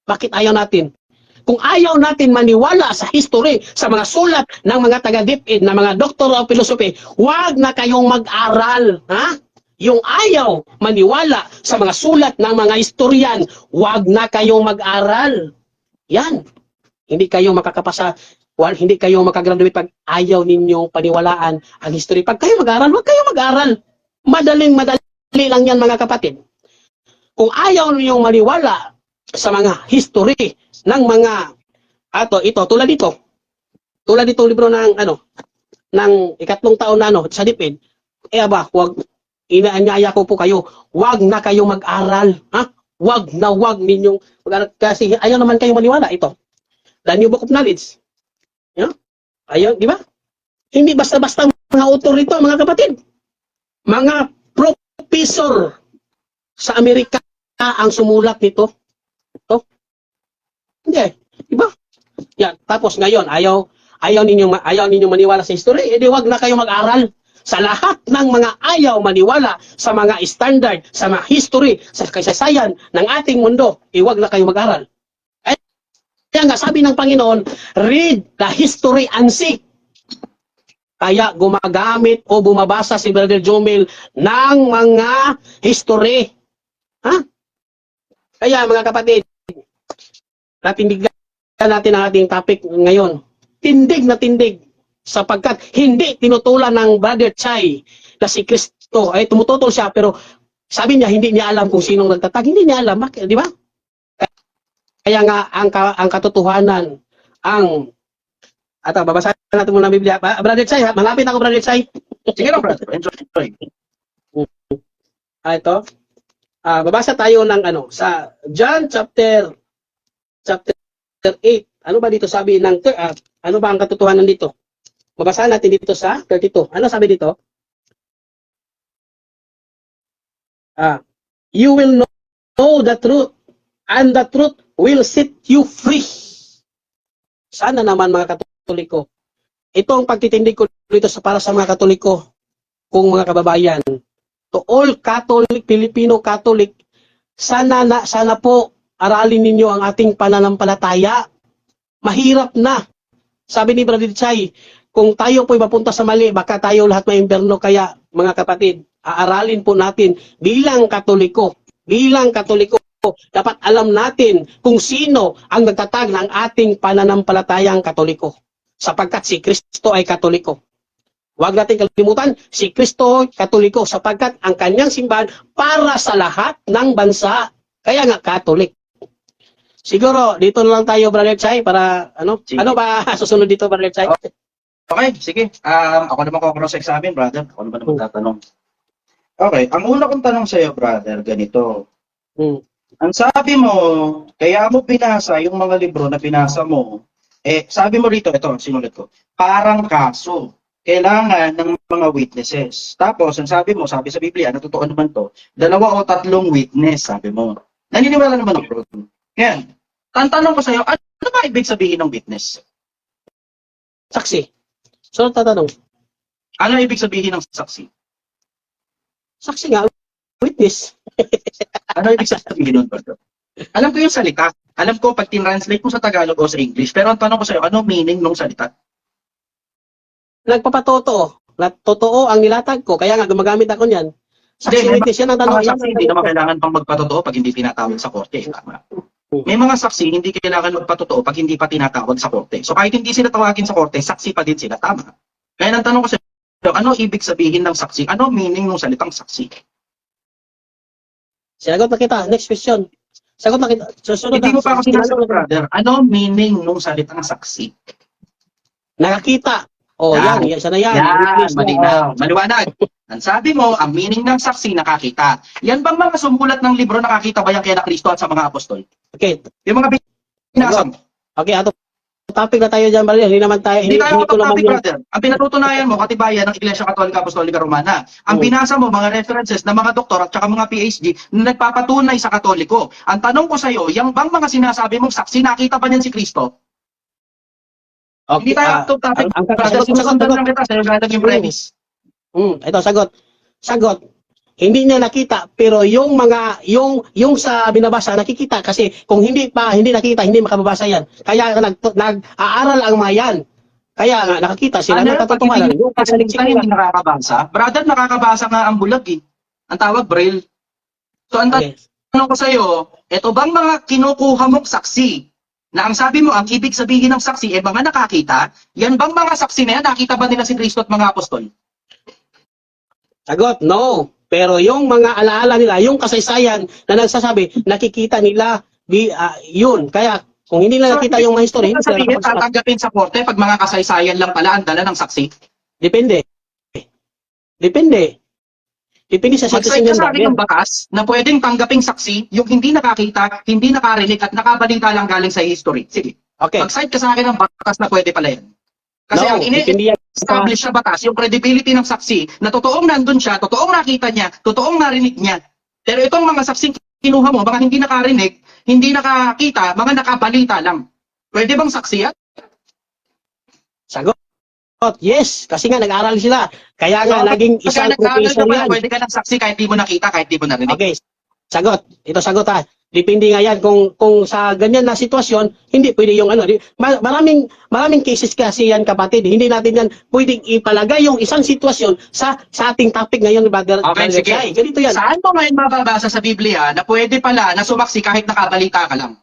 Bakit ayaw natin? Kung ayaw natin maniwala sa history, sa mga sulat ng mga taga-DepEd, na mga Doctor of Philosophy, huwag na kayong mag-aral. Ha? Yung ayaw maniwala sa mga sulat ng mga historian, huwag na kayong mag-aral. Yan. Hindi kayo makakapasa, hindi kayo makagraduate pag ayaw ninyong paniwalaan ang history. Pag kayo mag-aral, huwag kayo mag-aral. Madali lang yan mga kapatid. Kung ayaw ninyong maniwala sa mga history ng mga ito tulad dito libro ng ng ikatlong taon na sa DepEd, huwag inaanyaya ko po kayo, huwag na kayong mag-aral, ha? Huwag ninyong mag-aral kasi ayaw naman kayong maniwala ito. The New Book of Knowledge. Yeah? Ayaw, di ba? Hindi basta-basta mga author ito, mga kapatid. Mga professor sa Amerika ang sumulat nito. Ito. Hindi, di ba? Yan. Tapos ngayon, ayaw ninyong maniwala sa history, edi wag na kayo mag-aral. Sa lahat ng mga ayaw maniwala sa mga standard, sa mga history, sa kasaysayan ng ating mundo, wag na kayo mag-aral. Kaya nga, sabi ng Panginoon, read the history and see. Kaya gumagamit o bumabasa si Brother Jomel ng mga history. Ha? Kaya mga kapatid, natindigan natin ang ating topic ngayon. Tindig na tindig. Sapagkat hindi tinutulan ng Brother Chai na si Kristo. Ay, tumututol siya pero sabi niya hindi niya alam kung sinong nagtatag. Hindi niya alam. Di ba? Kaya nga, ang katotohanan, babasahin natin muna ang Biblia. Brother Chai, malapit ako, Brother Chai. Sige lang, brother. Enjoy. Ito. Babasa tayo ng sa John chapter 8. Ano ba dito sabi ng, ano ba ang katotohanan dito? Babasahin natin dito sa 32. Ano sabi dito? You will know the truth, and the truth will set you free. Sana naman mga Katoliko. Ito ang pagtitindig ko dito para sa mga Katoliko, kung mga kababayan. To all Catholic, Filipino Catholic, sana po aralin ninyo ang ating pananampalataya. Mahirap na. Sabi ni Brother Chai, kung tayo po'y mapunta sa mali, baka tayo lahat may imberno. Kaya mga kapatid, aaralin po natin bilang Katoliko, dapat alam natin kung sino ang nagtatag ng ating pananampalatayang Katoliko. Sapagkat si Kristo ay Katoliko. Huwag natin kalimutan, si Kristo ay Katoliko sapagkat ang kanyang simbahan para sa lahat ng bansa. Kaya nga Katolik. Siguro, dito na lang tayo, Brother Chai, para Sige. ano ba susunod dito, Brother Chai? Okay, sige. Ako naman ko cross-examine, brother. Ako naman magtatanong. Okay, ang una kong tanong sa iyo, brother, ganito. Ang sabi mo, kaya mo binasa yung mga libro na binasa mo, sabi mo rito, ito, sinulat ko, parang kaso, kailangan ng mga witnesses. Tapos, ang sabi mo, sabi sa Biblia, totoo naman to, 2 o 3 witness, sabi mo. Naniniwala naman ako. Yan. Tantanong ko sa iyo, ano ba ibig sabihin ng witness? Saksi. So, tatanong. Ano ibig sabihin ng saksi? Saksi nga, witness. Ano ibig sabihin nun, brother? Alam ko yung salita. Alam ko pag tinranslate mo sa Tagalog o sa English. Pero ang tanong ko sa iyo, ano meaning ng salita? Nagpapatotoo. Totoo ang nilatag ko. Kaya nga, gumagamit ako niyan. Saksi Hindi, witness, yan ang tanong. mga saksi hindi naman kailangan pang magpatotoo pag hindi tinatawag sa korte. Tama. May mga saksi hindi kailangan magpatotoo pag hindi pa tinatawag sa korte. So kahit hindi sila tawagin sa korte, saksi pa din sila. Tama. Kaya ang tanong ko sa inyo, ano ibig sabihin ng saksi? Ano meaning ng salitang saksi? Sinagot na kita. Next question. Sagot na kita. Susunod Hindi mo pa ako Tinanong sinasagot, na- brother. Ano meaning ng salitang saksi? Nakakita. Oh, Yan. yan. Yan, siya na yan. Yan, Witness na. malinaw. Maliwanag. Ang sabi mo, ang meaning ng saksi, nakakita. Yan bang mga sumulat ng libro, nakakita ba yan kay na Kristo at sa mga apostol? Okay. Yung mga binasa mo. Okay, ato topic na tayo dyan, brother. Hindi naman tayo, Hindi tayo ko naman topic, yan. brother. Ang pinatutunayan mo, katibayan ng Iglesia Katolika Apostolika Romana. Ang Hmm. binasa mo, mga references ng mga doktor at saka mga PhD na nagpapatunay sa Katoliko. Ang tanong ko sa iyo, yung bang mga sinasabi mong saksi, nakita pa niyan si Kristo? Hindi Okay. tayo topic, ang brother. Sinusundan lang kita sa iyo galing yung premise. Ito, sagot. Sagot. Hindi niya nakita, pero yung mga, yung sa binabasa, nakikita. Kasi kung hindi nakita, hindi makababasa yan. Kaya nag-aaral ang mga yan. Kaya nga, nakakita sila ng Pag katotohanan. hindi Yung nakakita, hindi nakakabasa. Brother, nakakabasa nga ang bulag eh. Ang tawag, braille. So, ang Okay. tanong ko sa iyo, ito bang mga kinukuha mong saksi na ang sabi mo, ang ibig sabihin ng saksi ay mga nakakita, yan bang mga saksi na yan, nakita ba nila si Kristo at mga apostol? Sagot, no. Pero yung mga alaala nila, yung kasaysayan na nagsasabi, nakikita nila, yun. Kaya, kung hindi nila nakita yung mga history, Ibig sabihin, tatanggapin sa korte pag mga kasaysayan lang pala ang dala ng saksi. depende. Depende. Depende sa Mag-cite ka citizen sa akin yan. ng bakas na pwedeng tanggaping saksi yung hindi nakakita, hindi nakarinig at nakabalita lang galing sa history. Sige. Okay. Mag-cite ka sa akin ng batas na pwede pala yan. Kasi No, ang depende yan sa establish sa batas, yung credibility ng saksi, na totoong nandun siya, totoong nakita niya, totoong narinig niya. Pero itong mga saksing kinuha mo, mga hindi nakarinig, hindi nakakita, mga nakabalita lang. Pwede bang saksi yan? sagot. Yes, kasi nga nag-aral sila. Kaya nga So, naging pagka isang nag-aaral ka professor pala, yan. pwede ka ng saksi kahit di mo nakita, kahit di mo narinig. Okay. Sagot. Ito sagot ha. Depende nga yan kung sa ganyan na sitwasyon, hindi pwede yung ano. Maraming cases kasi yan, kapatid. Hindi natin yan pwedeng ipalagay yung isang sitwasyon sa ating topic ngayon, brother. Okay, Brother sige. Jai. Ganito yan. Saan mo ngayon mababasa sa Biblia na pwede pala na sumaksi kahit nakabalita ka lang?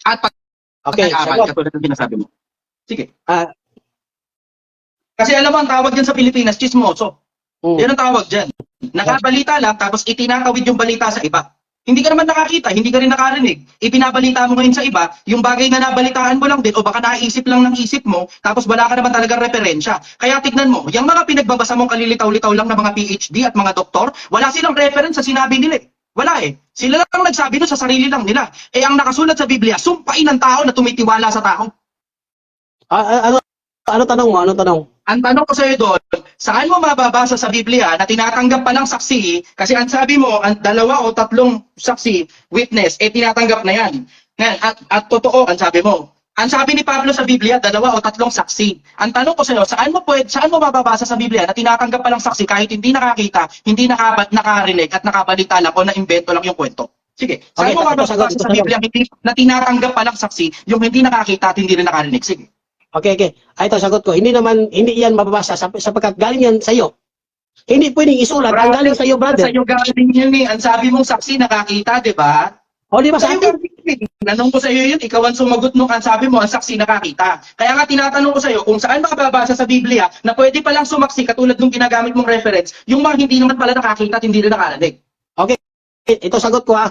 At pag Okay, nag-aral, sagot. katulad ng sinasabi mo. Sige. Ah, Kasi alam mo, ang tawag dyan sa Pilipinas, chismoso. mm. Yan ang tawag dyan. Nakabalita lang, tapos itinatawid yung balita sa iba. Hindi ka naman nakakita, hindi ka rin nakarinig. Ipinabalita mo ngayon sa iba, yung bagay na nabalitaan mo lang din, o baka naisip lang ng isip mo, tapos wala ka naman talagang referensya. Kaya tignan mo, yung mga pinagbabasa mong kalilitaw-litaw lang ng mga PhD at mga doktor, wala silang reference sa sinabi nila eh. Wala eh. Sila lang nagsabi doon sa sarili lang nila. Eh ang nakasulat sa Biblia, sumpain ng tao na tumitiwala sa tao. Ano tanong mo? Ano tanong? Ang tanong ko sa iyo doon, saan mo mababasa sa Biblia na tinatanggap pa lang saksi? Kasi ang sabi mo, ang 2 o 3 saksi, witness, tinatanggap na yan. At totoo, ang sabi mo. Ang sabi ni Pablo sa Biblia, 2 o 3 saksi. Ang tanong ko sa iyo, saan mo mababasa sa Biblia na tinatanggap pa lang saksi kahit hindi nakakita, hindi nakarinig at nakabalita lang o naimbento lang yung kwento? Sige, saan Okay, mo ito mababasa sagot. sa Biblia na tinatanggap pa lang saksi, yung hindi nakakita at hindi rin nakarinig? Sige. Okay. Ito sagot ko. Hindi yan mababasa sapagkat galing yan sa iyo. Hindi pwedeng isulat. Ang galing sa iyo, brother. Sa iyo galing yun eh. Ang sabi mong saksi nakakita, di ba? O, di ba sa Sa'yo akin? galing. Nanong ko sa iyo yun, ikaw ang sumagot nung ang sabi mo, ang saksi nakakita. Kaya nga tinatanong ko sa iyo kung saan makababasa sa Biblia na pwede palang sumaksi katulad nung ginagamit mong reference, yung mga hindi naman pala nakakita at hindi rin nakarinig. Ito sagot ko ha.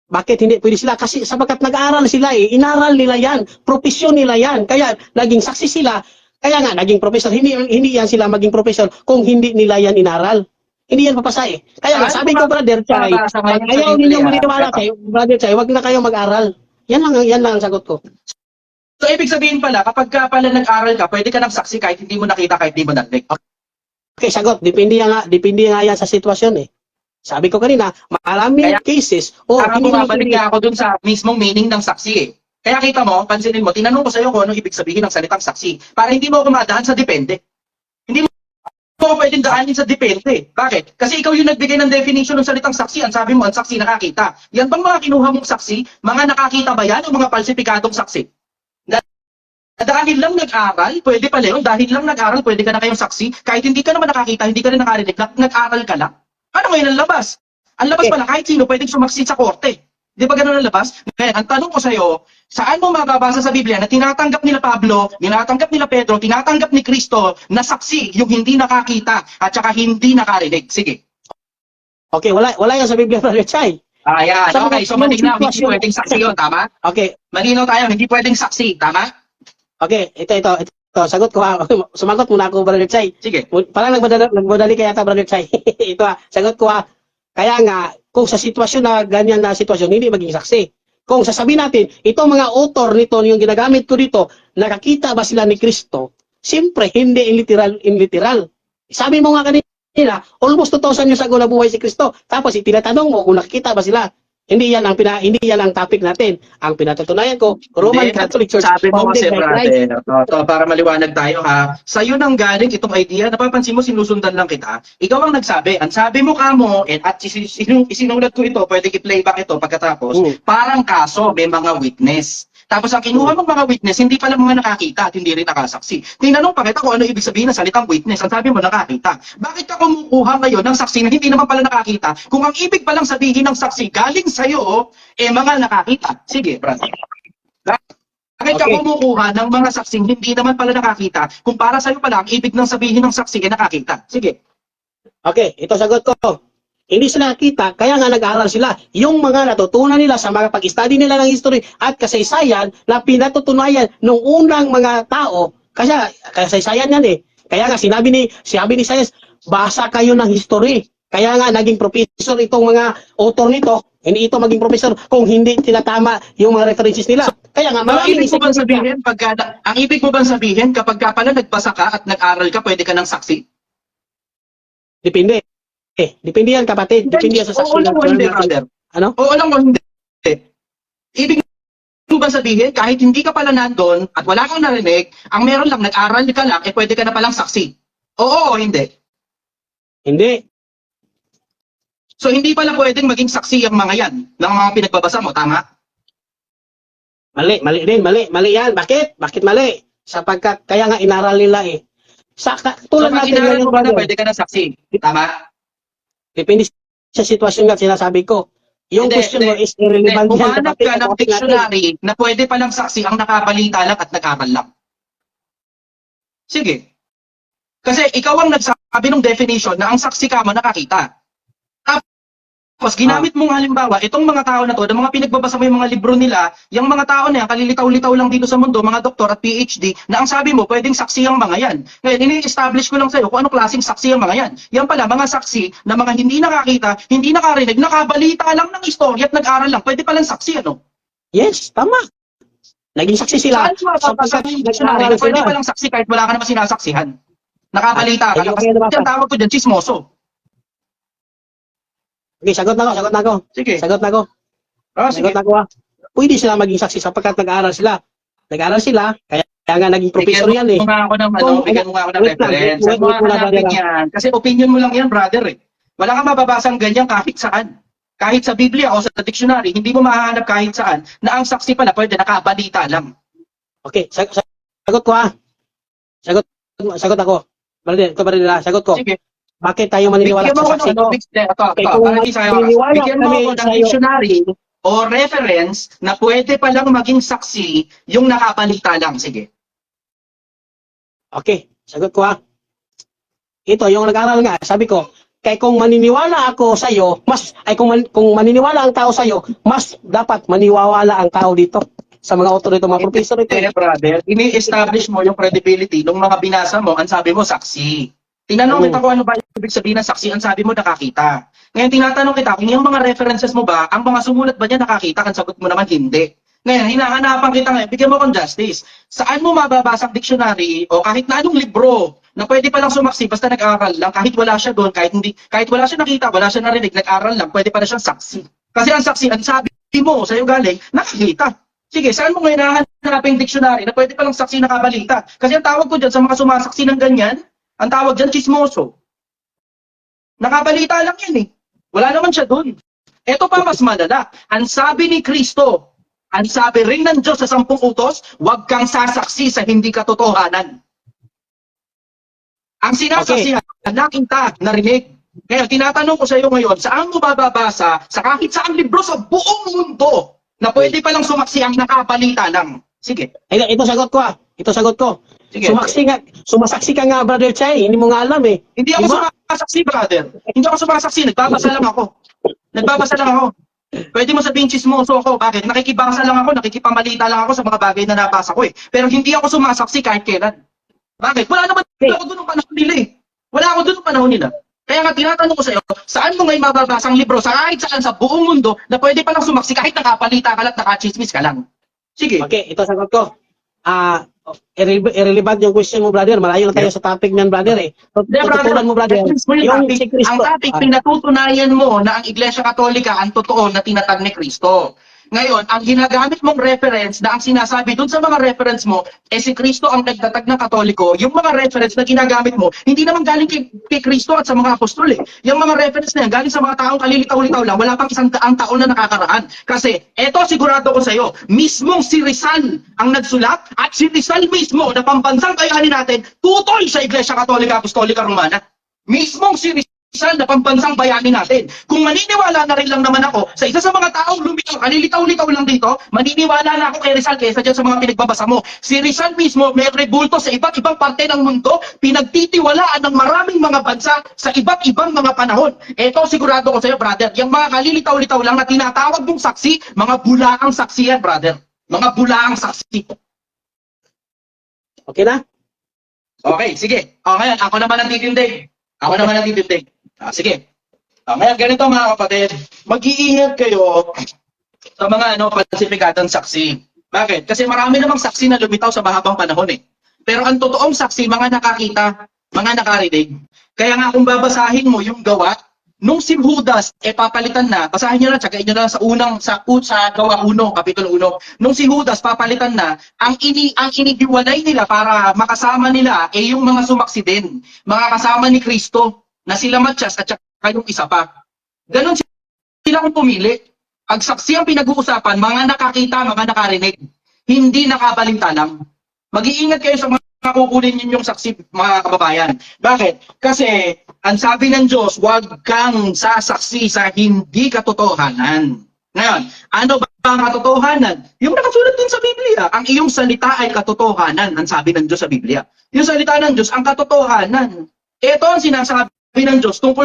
Bakit hindi pwede sila? Kasi sapagkat nag-aaral sila eh. Inaral nila yan. Propesyon nila yan. Kaya naging saksi sila. Kaya nga naging professor. Hindi yan sila maging professor kung hindi nila yan inaral. Hindi yan papasa eh. Kaya nga sabi ko, brother Chay, pag ayaw ninyong maniwala kayo, brother Chay, wag na kayo mag-aral. Yan lang ang sagot ko. So ibig sabihin pala, kapag ka pala nag-aral ka, pwede ka ng saksi kahit hindi mo nakita, kahit hindi mo narinig. Okay, sagot. Depende nga yan sa sitwasyon eh. Sabi ko kanina, maraming cases. Para Hindi bumabalik na ako dun sa mismong meaning ng saksi eh. Kaya kita mo, pansinin mo, tinanong ko sa iyo kung ano ibig sabihin ng salitang saksi. Para hindi mo ako madaan sa depende. Hindi mo ako pwedeng daanin sa depende. Bakit? Kasi ikaw yung nagbigay ng definition ng salitang saksi. Ang sabi mo, ang saksi nakakita. Yan bang mga kinuha mong saksi? Mga nakakita ba yan o mga palsipikadong saksi? dahil lang nag-aral, pwede pala yun, dahil lang nag-aral, pwede ka na kayong saksi, kahit hindi ka naman nakakita, hindi ka rin nakarinig, nag-aral ka lang. Ano ngayon ang labas? Ang labas pala, kahit sino pwedeng sumaksi sa korte. Di ba ganun ang labas? Ngayon, ang tanong ko sa'yo, saan mo mababasa sa Biblia na tinatanggap nila Pablo, tinatanggap nila Pedro, tinatanggap ni Kristo na saksi yung hindi nakakita at saka hindi nakarinig? Sige. Okay, wala yan sa Biblia, Brother Chay. Ayan, Sa okay, so mga malinaw, hindi sitwasyon- pwedeng saksi yun, tama? Okay, Malinaw tayo, hindi pwedeng saksi, tama? okay, ito, sagot ko ha. Sumagot muna ako, Brother Chay. Sige. Parang nagmadali kaya ta, Brother Chay. Ito ha, sagot ko ha. Kaya nga, kung sa sitwasyon na ganyan na sitwasyon, hindi maging saksi. Kung sasabihin natin, itong mga author nito, yung ginagamit ko dito, nakakita ba sila ni Kristo? Siyempre, hindi in literal. Sabi mo nga kanina, almost 2,000 years ago na buhay si Kristo. Tapos tinatanong mo kung nakikita ba sila. Hindi yan ang topic natin. Ang pinatutunayan ko, Roman Hindi, Catholic Church. sabi mo founded kasi, by Christ. brother, to, para maliwanag tayo ha, sa'yo nang galing itong idea, napapansin mo, sinusundan lang kita, ikaw ang nagsabi, ang sabi mo kamo, at isinulat ko ito, pwede i-playback ito pagkatapos, parang kaso, may mga witness. Tapos ang kinuha mong mga witness, hindi pala mga nakakita at hindi rin nakasaksi. Tinanong pa kita kung ano ibig sabihin ng salitang witness. Ang sabi mo, nakakita. Bakit ka kumukuha ngayon ng saksi na hindi naman pala nakakita? Kung ang ibig palang sabihin ng saksi galing sa'yo, mga nakakita. Sige, brother. Bakit ka kumukuha ng mga saksing hindi naman pala nakakita kung para sa'yo pala ang ibig ng sabihin ng saksi nakakita? Sige. Okay, ito sagot ko. Hindi sila nakita, kaya nga nag-aaral sila. Yung mga natutunan nila sa mga pag-study nila ng history at kasaysayan na pinatutunayan ng unang mga tao, kasi kasaysayan yan eh. Kaya nga sinabi ni Sayas, basa kayo ng history. Kaya nga naging professor itong mga author nito, hindi ito maging professor kung hindi tinatama yung mga references nila. Kaya nga Ang ibig mo bang isa- sabihin, ang ibig mo bang sabihin kapag ka pala nagbasa ka at nag-aral ka, pwede ka ng saksi? Depende. Depende yan kapatid. Depende yan sa Oo lang o hindi, brother. Ano? Oo lang o hindi. Ibig mo ba sabihin, kahit hindi ka pala nandun at wala kang narinig, ang meron lang, nag-aral ka lang, pwede ka na palang saksi. Oo o hindi. Hindi. So hindi pala pwedeng maging saksi ang mga yan ng mga pinagbabasa mo, tama? Mali yan. Bakit? Bakit mali? Sapagkat kaya nga inaral nila eh. Tulad So pag natin inaral ngayon, mo pa na, brother. pwede ka na saksi. Tama? Depende sa sitwasyon nga sinasabi ko. Yung Hindi, question mo hindi. is irrelevant yan. Humanap kapatid, ka ng ang topic natin. dictionary na pwede palang saksi ang nakabalita lang at nag-aral lang. Sige. Kasi ikaw ang nagsabi ng definition na ang saksi ka mo nakakita. Tapos ginamit mong halimbawa, itong mga tao na to, ng mga pinagbabasa mo yung mga libro nila, yung mga tao na yan, kalilitaw-litaw lang dito sa mundo, mga doktor at PhD, na ang sabi mo, pwedeng saksi ang mga yan. Ngayon, ini-establish ko lang sa'yo kung ano klaseng saksi ang mga yan. Yan pala, mga saksi na mga hindi nakakita, hindi nakarinig, nakabalita lang ng istorya at nag-aral lang. Pwede palang saksi, ano? Yes, tama. Naging saksi sila. Saan mo mapapasama yung dictionary na pwede palang saksi kahit wala ka naman sinasaksihan? Nakabalita ka lang. Yan tawag ko dyan, chismoso. Okay, sagot na ako. Sige. Sagot na ako. Sige. Sagot na ako ha. Pwede sila maging saksi sapagkat nag-aaral sila. Kaya nga naging professor yan eh. Bigyan mo nga ako ng Wait lang, reference. wait Saan mo nga lang, hanapin brother. yan? Kasi opinion mo lang yan, brother eh. Wala kang mababasang ganyan kahit saan. Kahit sa Biblia o sa dictionary, hindi mo mahahanap kahit saan na ang saksi pala pwede nakabalita lang. Okay, sagot ko ha. Sagot ako. Sagot ko. Sige. Bakit tayo maniniwala Bigyan mo sa ako saksi ko? para di sa'yo. Bigyan mo ako ng dictionary o reference na pwede palang maging saksi yung nakabalita lang. Sige. Okay, sagot ko ha. Ito, yung nag-aral nga, sabi ko, kung maniniwala ako sa iyo, kung maniniwala ang tao sa iyo, mas dapat maniwala ang tao dito sa mga author ito, mga professor ito. Brother, ini-establish mo yung credibility ng mga binasa mo, ang sabi mo saksi. Tinanong kita kung ano ba ibig sabihin ng saksi, ang sabi mo nakakita. Ngayon tinatanong kita kung yung mga references mo ba, ang mga sumulat ba niya nakakita, ang sagot mo naman hindi. Ngayon, hinahanapan kita ngayon, bigyan mo akong justice. Saan mo mababasa ang dictionary o kahit na anong libro na pwede palang sumaksi basta nag-aral lang, kahit wala siya doon, kahit wala siya nakita, wala siya narinig, nag-aral lang, pwede pala siyang saksi. Kasi ang saksi, ang sabi mo, sa'yo galing, nakikita. Sige, saan mo ngayon hahanapin yung dictionary na pwede palang saksi nakabalita? Kasi ang tawag ko dyan sa mga sumasaksi ng ganyan, ang tawag dyan, chismoso. Nakabalita lang yan eh. Wala naman siya doon. Ito pa mas malala. Ang sabi ni Kristo, Ang sabi rin ng Diyos sa 10 utos, huwag kang sasaksi sa hindi katotohanan. Ang sinasaksihan, nakita, narinig. Kaya tinatanong ko sa iyo ngayon, saan mo bababasa sa kahit saang libro sa buong mundo na pwede palang sumaksi ang nakabalita lang? Sige. Ito sagot ko Ito sagot ko. Sige. Sumasaksi ka nga, Brother Chai. Hindi mo nga alam eh. Hindi ako Diba? sumasaksi, brother. Hindi ako sumasaksi. Nagbabasa lang ako. Nagbabasa lang ako. Pwede mo sabihin chismoso ako. Bakit? Nakikibasa lang ako. Nakikipamalita lang ako sa mga bagay na nabasa ko eh. Pero hindi ako sumasaksi kahit kailan. Bakit? Wala naman ako doon ng panahon nila eh. Wala ako doon ng panahon nila. Kaya nga tinatanong ko sa iyo, saan mo ngayon mababasang libro sa kahit saan sa buong mundo na pwede palang sumaksi kahit nakapalita ka lang, nakachismis ka lang? Sige. Okay, ito sagot ko. Irrelevant yung question mo, brother. Malayo lang tayo sa topic niyan, brother eh. Tututulan mo, brother. Yung si Cristo. Ang topic, pinatutunayan mo na ang Iglesia Katolika ang totoo na tinatag ni Kristo. Ngayon, ang ginagamit mong reference na ang sinasabi dun sa mga reference mo, si Kristo ang nagtatag ng Katoliko, yung mga reference na ginagamit mo, hindi naman galing kay Kristo at sa mga apostol eh. Yung mga reference na yan, galing sa mga taong kalilitaw-litaw lang, wala pang 100 taon na nakakaraan. Kasi, eto sigurado ko sa iyo, mismong si Rizal ang nagsulat, at si Rizal mismo na pambansang kayanin natin, tutoy sa Iglesia Katolika Apostolika Romana. Mismong si Rizal na pambansang bayani natin. Kung maniniwala na rin lang naman ako sa isa sa mga taong lumitaw, kalilitaw-litaw lang dito, maniniwala na ako kay Rizal kaysa dyan sa mga pinagbabasa mo. Si Rizal mismo may rebulto sa iba't ibang parte ng mundo, pinagtitiwalaan ng maraming mga bansa sa iba't ibang mga panahon. Ito sigurado ko sa iyo, brother, yung mga kalilitaw-litaw lang na tinatawag mong saksi, mga bulaang saksi yan, brother. Mga bulaang saksi. Okay na? Okay, sige. Ngayon, ako naman ang titindig. Sige. Ngayon, ganito mga kapatid, mag-iingat kayo sa mga falsifikadong saksi. Bakit? Kasi marami namang saksi na lumitaw sa mahabang panahon eh. Pero ang totoong saksi, mga nakakita, mga nakarinig. Kaya nga kung babasahin mo yung gawa, nung si Judas, papalitan na, basahin nyo na, tsagain nyo na sa gawa 1, kapitulo 1. Nung si Judas, papalitan na, ang inihiwalay nila para makasama nila, yung mga sumaksi din, mga kasama ni Kristo, na sila Matyas at saka yung isa pa. Ganon sila kung pumili. Ang saksi ang pinag-uusapan, mga nakakita, mga nakarinig. Hindi nakabalita lang. Mag-iingat kayo sa mga kukunin ninyong saksi, mga kababayan. Bakit? Kasi, ang sabi ng Diyos, huwag kang sasaksi sa hindi katotohanan. Ngayon, ano ba ang katotohanan? Yung nakasulat din sa Biblia, ang iyong salita ay katotohanan, ang sabi ng Diyos sa Biblia. Yung salita ng Diyos, ang katotohanan. Ito ang sinasabi ng Diyos tungkol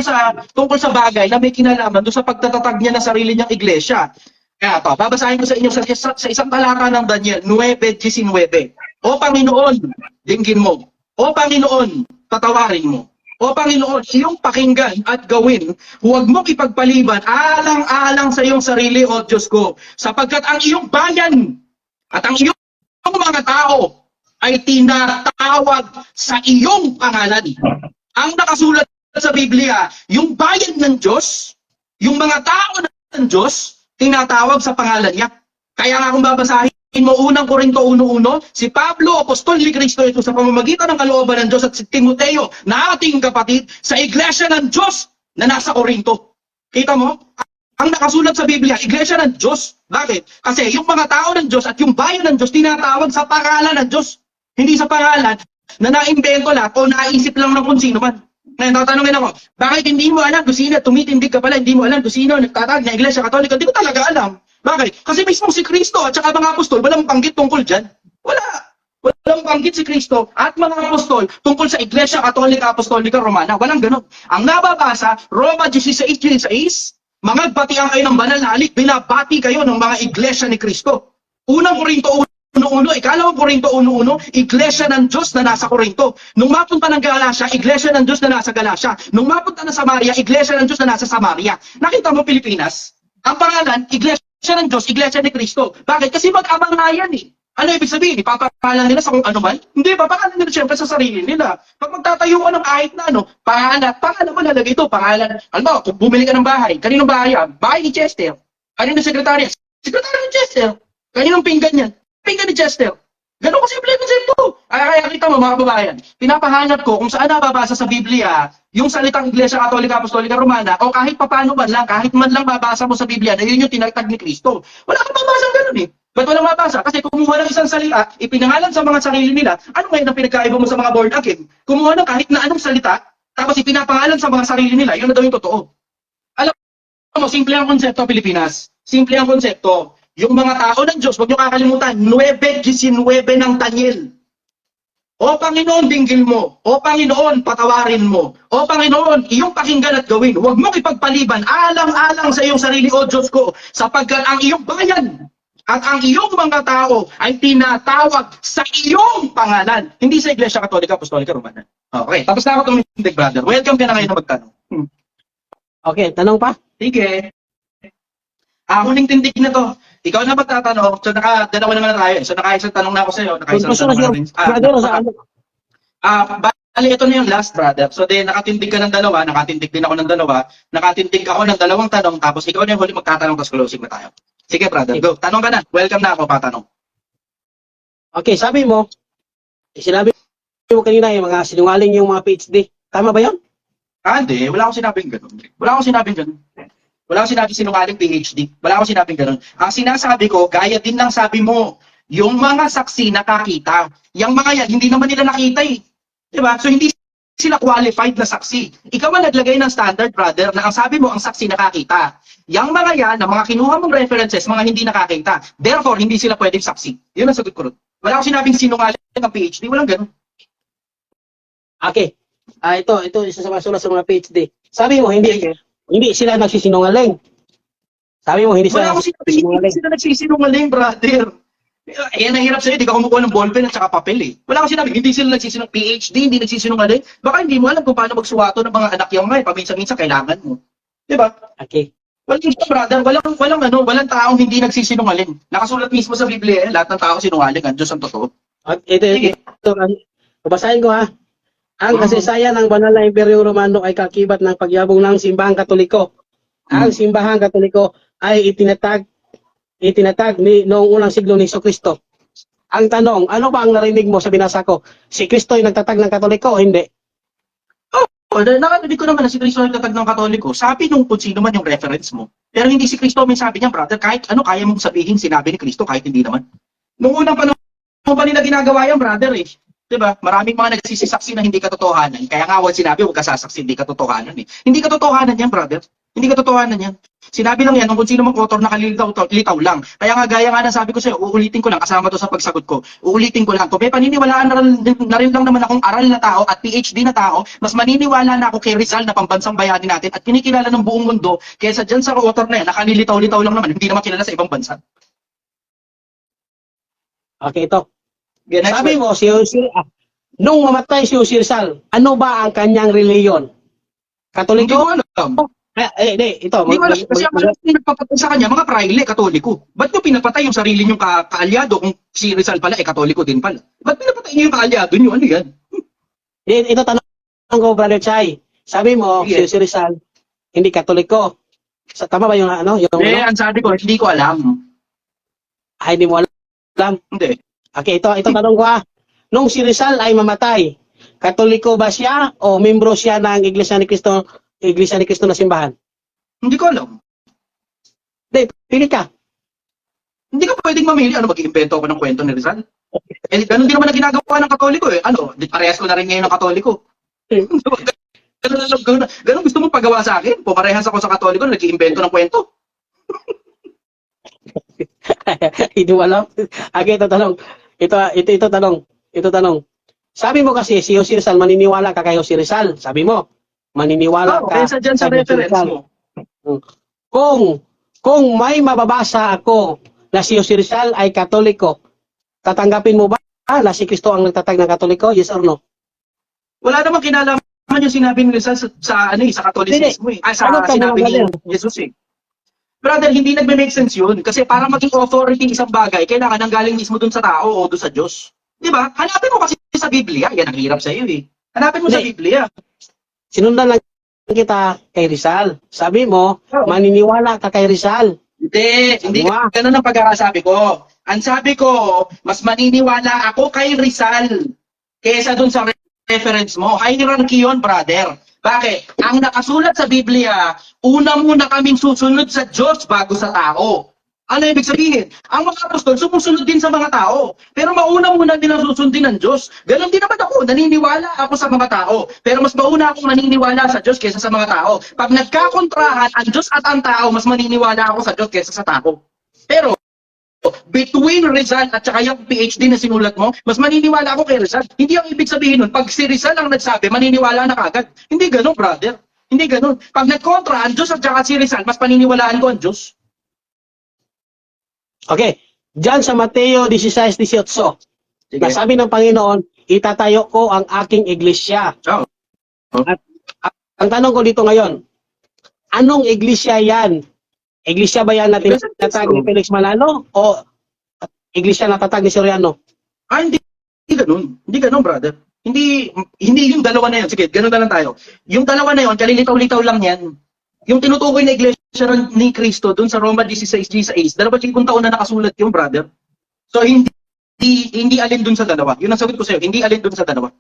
sa bagay na may kinalaman doon sa pagtatatag niya ng sarili niyang iglesia. Kaya ito, babasahin ko sa inyo sa isang talata ng Daniel 9:19. O Panginoon, dinggin mo. O Panginoon, patawarin mo. O Panginoon, iyong pakinggan at gawin, huwag mong ipagpaliban alang-alang sa iyong sarili, O Diyos ko, sapagkat ang iyong bayan at ang iyong mga tao ay tinatawag sa iyong pangalan. Ang nakasulat sa Biblia, yung bayan ng Diyos, yung mga tao ng Diyos, tinatawag sa pangalan niya. Kaya nga kung babasahin mo unang Korinto 1:1, si Pablo, apostol ni Kristo ito sa pamamagitan ng kalooban ng Diyos at si Timoteo na ating kapatid sa iglesia ng Diyos na nasa Korinto. Kita mo? Ang nakasulat sa Biblia, iglesia ng Diyos. Bakit? Kasi yung mga tao ng Diyos at yung bayan ng Diyos tinatawag sa pangalan ng Diyos. Hindi sa pangalan na naimbento lang o naisip lang ng kung sino man. Ngayon, tatanungin ako, bakit hindi mo alam kung sino, tumitindig ka pala, hindi mo alam kung sino nagtatag na Iglesia Katolika? Hindi ko talaga alam. Bakit? Kasi mismo si Kristo at saka mga apostol, walang banggit tungkol dyan. Walang banggit si Kristo at mga apostol tungkol sa Iglesia Katolika Apostolika Romana. Walang ganon. Ang nababasa, Roma 16:16, magbatian kayo ng banal na alik, binabati kayo ng mga Iglesia ni Kristo. Unang Korinto 1:1, ikalawang Korinto 1:1, iglesia ng Diyos na nasa Korinto. Nung mapunta ng Galacia, iglesia ng Diyos na nasa Galacia. Nung mapunta ng Samaria, iglesia ng Diyos na nasa Samaria. Nakita mo Pilipinas? Ang pangalan, iglesia ng Diyos, iglesia ni Kristo. Bakit? Kasi mag-amang na yan eh. Ano ibig sabihin? Ipapangalan nila sa kung ano man? Hindi, papangalan nila siyempre sa sarili nila. Pag magtatayo ka ng kahit na pangalan mo nalagay ito, pangalan. Alam mo, kung bumili ka ng bahay, kaninong bahay yan? Bahay ni Chester. Kaninong sekretarya? Sekretarya ni Chester. Kaninong pinggan yan? Pinggan ni Chester. Ganun ko simple konsepto. Kaya kita mo mga kababayan, pinapahanap ko kung saan nababasa sa Biblia yung salitang Iglesia Katolika Apostolika Romana o kahit papano man lang, kahit man lang babasa mo sa Biblia na yun yung tinatag ni Kristo. Wala kang babasa ganun eh. Ba't walang mabasa? Kasi kumuha ng isang salita, ipinangalan sa mga sarili nila, ano ngayon ang pinagkaiba mo sa mga born again? Kumuha ng kahit na anong salita, tapos ipinapangalan sa mga sarili nila, yun na daw yung totoo. Alam mo, simple ang konsepto, Pilipinas. Simple ang konsepto. Yung mga tao ng Diyos, huwag nyo kakalimutan, 9:19 ng Daniel. O Panginoon, dinggil mo. O Panginoon, patawarin mo. O Panginoon, iyong pakinggan at gawin. Huwag mong ipagpaliban, alang-alang sa iyong sarili, o Diyos ko, sapagkat ang iyong bayan at ang iyong mga tao ay tinatawag sa iyong pangalan. Hindi sa Iglesia Katolika, Apostolika, Romana. Okay, tapos na ako tumindig, brother. Welcome ka na ngayon na magtanong. Okay, tanong pa? Sige. Huling tindig na to. Ikaw na magtatanong. So, dalawa naman na tayo. So, nakaisang tanong na ako sa'yo. Nakaisang tanong na rin. Brother, sa ano? Bali, ito na yung last, brother. So, nakatindig ka ng dalawa. Nakatindig din ako ng dalawa. Nakatindig ako ng dalawang tanong. Tapos, ikaw na yung huli magtatanong. Tapos, closing na tayo. Sige, brother. Go. Tanong ka na. Welcome na ako, patanong. Okay, sabi mo, sinabi mo kanina yung mga sinungaling yung mga PhD. Tama ba yun? Hindi. Wala akong sinabing ganun. Wala akong sinabing ganun. Wala akong sinabing sinungaling PhD. Wala akong sinabing ganun. Ang sinasabi ko, gaya din ng sabi mo, yung mga saksi nakakita. Yung mga yan, hindi naman nila nakita eh. Diba? So, hindi sila qualified na saksi. Ikaw ang naglagay ng standard, brother, na ang sabi mo, ang saksi nakakita. Yung mga yan, na mga kinuha mong references, mga hindi nakakita. Therefore, hindi sila pwedeng saksi. Yun ang sagot ko ron. Wala akong sinabing sinungaling ng PhD. Walang ganun. Okay. Ito isa sa masulat sa mga PhD. Sabi mo, hindi sila nagsisinungaling. Sabi mo, hindi Wala sila akong sinabing hindi sila nagsisinungaling, brother. Ayan ang hirap sa'yo, di ka kumukuha ng ballpen at saka papel eh. Wala akong sinabi, hindi sila nagsisinungaling. PhD, hindi nagsisinungaling. Baka hindi mo alam kung paano magsuwato ng mga anak yung mga paminsan-minsan kailangan mo. Diba? Okay. Walang brother, walang taong hindi nagsisinungaling. Nakasulat mismo sa Biblia, lahat ng tao sinungaling, ang Diyos ang totoo. Ito, babasahin ko ha. Ang kasaysayan ng banal na Imperyong Romano ay kakibat ng pagyabong ng simbahang Katoliko. Ang simbahang Katoliko ay itinatag noong unang siglo ni Jesucristo. Ang tanong, ano ba ang narinig mo sa binasa ko? Si Kristo ay nagtatag ng Katoliko o hindi? Nakarinig ko naman na si Kristo ay nagtatag ng Katoliko. Sabi nung kung sino man yung reference mo. Pero hindi si Kristo, may sabi niya, brother, kahit ano kaya mong sabihin, sinabi ni Kristo, kahit hindi naman. Noong unang panahon pa nila ginagawa yan, brother eh. Diba? Maraming mga nagsisisaksi na hindi katotohanan. Kaya nga sinabi, huwag ka sasaksi, hindi katotohanan eh. Hindi katotohanan yan, brother. Hindi katotohanan yan. Sinabi lang yan kung sino mang author nakalitaw lang. Kaya nga gaya nga na sabi ko sa'yo, uulitin ko lang, kasama to sa pagsagot ko. Uulitin ko lang. Kung may paniniwalaan na rin lang naman akong aral na tao at PhD na tao, mas maniniwala na ako kay Rizal na pambansang bayani natin at kinikilala ng buong mundo kaysa dyan sa author na yan, nakalilitaw-litaw lang naman, hindi naman kilala sa ibang bansa. Okay, ito. Next Sabi mo, nung mamatay si Rizal, ano ba ang kanyang reliyon? Hindi Katoliko? ko alam. Ito. Hindi ko alam. Kasi ang pinagpapatay sa kanya, mga praile, katoliko. Ba't nyo pinapatay yung sarili nyong kaalyado kung si Rizal pala, katoliko din pala? Ba't pinapatay nyo yung kaalyado nyo? Ano yan? Ito tanong ko, Brother Chai. Sabi mo, si Rizal, hindi katoliko. Tama ba yung ano? Ang sabi ko, hindi ko alam. Ay, hindi mo alam. Hindi. Okay, ito tanong ko ha. Nung si Rizal ay mamatay, katoliko ba siya o membro siya ng Iglesia ni Cristo na simbahan? Hindi ko alam. Hindi, pili ka. Hindi ka pwedeng mamili. Ano, mag-iimbento ako ng kwento ni Rizal? Ganun din naman na ginagawa ng katoliko eh. Ano, parehas ko na rin ngayon ng katoliko. Ganun gusto mong pagawa sa akin? Pumarehas ako sa katoliko na nag-iimbento ng kwento. Hindi mo alam. Okay, ito tanong. Ito tanong. Sabi mo kasi si Jose Rizal, maniniwala ka kay Jose Rizal. Sabi mo, maniniwala ka. Kaya dyan sa reference mo. Kung may mababasa ako na si Jose Rizal ay katoliko, tatanggapin mo ba na si Kristo ang nagtatag ng katoliko? Yes or no? Wala namang kinalaman yung sinabi ni Rizal sa katolisismo eh. Sa sinabi ni Jesus eh. Brother, hindi nagme-make sense yun. Kasi para maging authority isang bagay, kailangan nanggaling mismo dun sa tao o dun sa Diyos. Di ba? Hanapin mo kasi sa Biblia. Yan ang hirap sa iyo eh. Hanapin mo sa Biblia. Sinundan lang kita kay Rizal. Sabi mo, maniniwala ka kay Rizal. Hindi ganun ang pagkakasabi ko. Ang sabi ko, mas maniniwala ako kay Rizal kaysa dun sa reference mo. Hierarchy yun, brother. Bakit? Ang nakasulat sa Biblia, una muna kaming susunod sa Diyos bago sa tao. Ano ibig sabihin? Ang mga apostol sumusunod din sa mga tao. Pero mauna muna din ang susundin ng Diyos. Ganon din naman ako. Naniniwala ako sa mga tao. Pero mas mauna akong naniniwala sa Diyos kaysa sa mga tao. Pag nagkakontrahan ang Diyos at ang tao, mas maniniwala ako sa Diyos kaysa sa tao. Pero between Rizal at saka yung PhD na sinulat mo, mas maniniwala ako kay Rizal. Hindi ang ibig sabihin nun, pag si Rizal ang nagsabi, maniniwala na kagad. Hindi ganon, brother. Hindi ganon. Pag nagkontra ang Diyos at saka si Rizal, mas paniniwalaan ko ang Diyos. Okay. Diyan sa Mateo 16:18, Sige. nasabi ng Panginoon, itatayo ko ang aking iglesia. Oh. At ang tanong ko dito ngayon, anong iglesia yan? Iglesia ba yan na Iglesia ni tinatag Cristo. ni Felix Manalo o iglesia na tatag ni Soriano? Hindi ganun. Hindi ganun, brother. Hindi yung dalawa na yun. Sige, ganun na lang tayo. Yung dalawa na yun, kalilitaw-litaw lang yan. Yung tinutukoy na iglesia ni Cristo doon sa Roma 16:16, 2,000 taon na nakasulat yung brother. So, hindi alin doon sa dalawa. Yun ang sagot ko sa'yo. Hindi alin doon sa dalawa.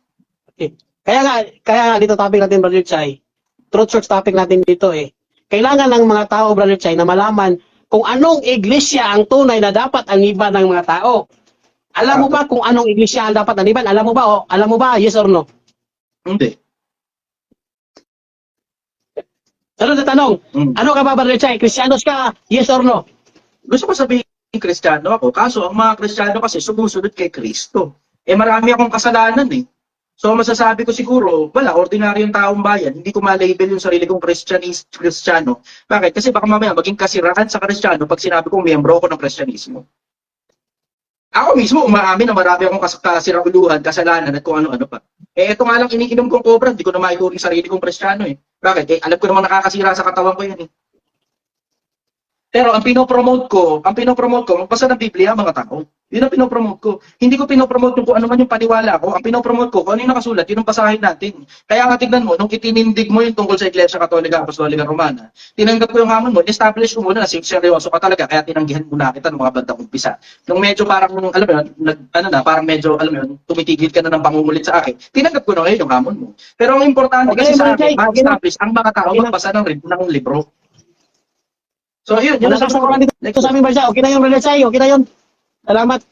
Okay. Kaya nga dito topic natin, Brother Chay. Truth Church topic natin dito eh. Kailangan ng mga tao, Brother Chay, na malaman kung anong iglesia ang tunay na dapat aniban ng mga tao. Alam mo ba kung anong iglesia ang dapat aniban? Alam mo ba? O, alam mo ba? Yes or no? Hindi. Ano na tanong? Mm. Ano ka ba, Brother Chay? Kristiyanos ka? Yes or no? Gusto ko sabihin Kristiyano ako, kaso ang mga Kristiyano kasi sumusunod kay Kristo. Marami akong kasalanan eh. So masasabi ko siguro, wala, ordinaryong taong bayan, hindi ko ma-label yung sarili kong Kristiyano. Bakit? Kasi baka mamaya maging kasirahan sa Kristiyano pag sinabi kong miyembro ako ng Kristyanismo. Ako mismo, umaamin na marami akong kasirauluhan, kasalanan at kung ano-ano pa. Ito nga lang iniinom kong cobra, hindi ko na maituring sarili kong Kristiyano eh. Bakit? Alam ko namang nakakasira sa katawan ko yan eh. Pero ang pinopromote ko, magbasa ng Biblia mga tao. Yun ang pinopromote ko. Hindi ko pinopromote yung kung ano man yung paniwala ko. Ang pinopromote ko, kung ano yung nakasulat, yun ang basahin natin. Kaya nga tignan mo, nung itinindig mo yung tungkol sa Iglesia Katolika, Apostolika Romana, tinanggap ko yung hamon mo, establish ko muna na seryoso ka talaga, kaya tinanggihan muna kita ng mga bandang umpisa. Nung medyo parang, alam mo yun, parang medyo, alam mo yun, tumitigil ka na ng pangungulit sa akin, tinanggap ko na ngayon yung hamon mo. Pero ang importante Okay, kasi sa Brother Jay, akin, ma-establish ang mga tao magbasa ng libro. So, yun Wala ang ka sagot sa ko. dito sa aming bansa. Okay na yun, Brother Chay. Okay na yun. Salamat.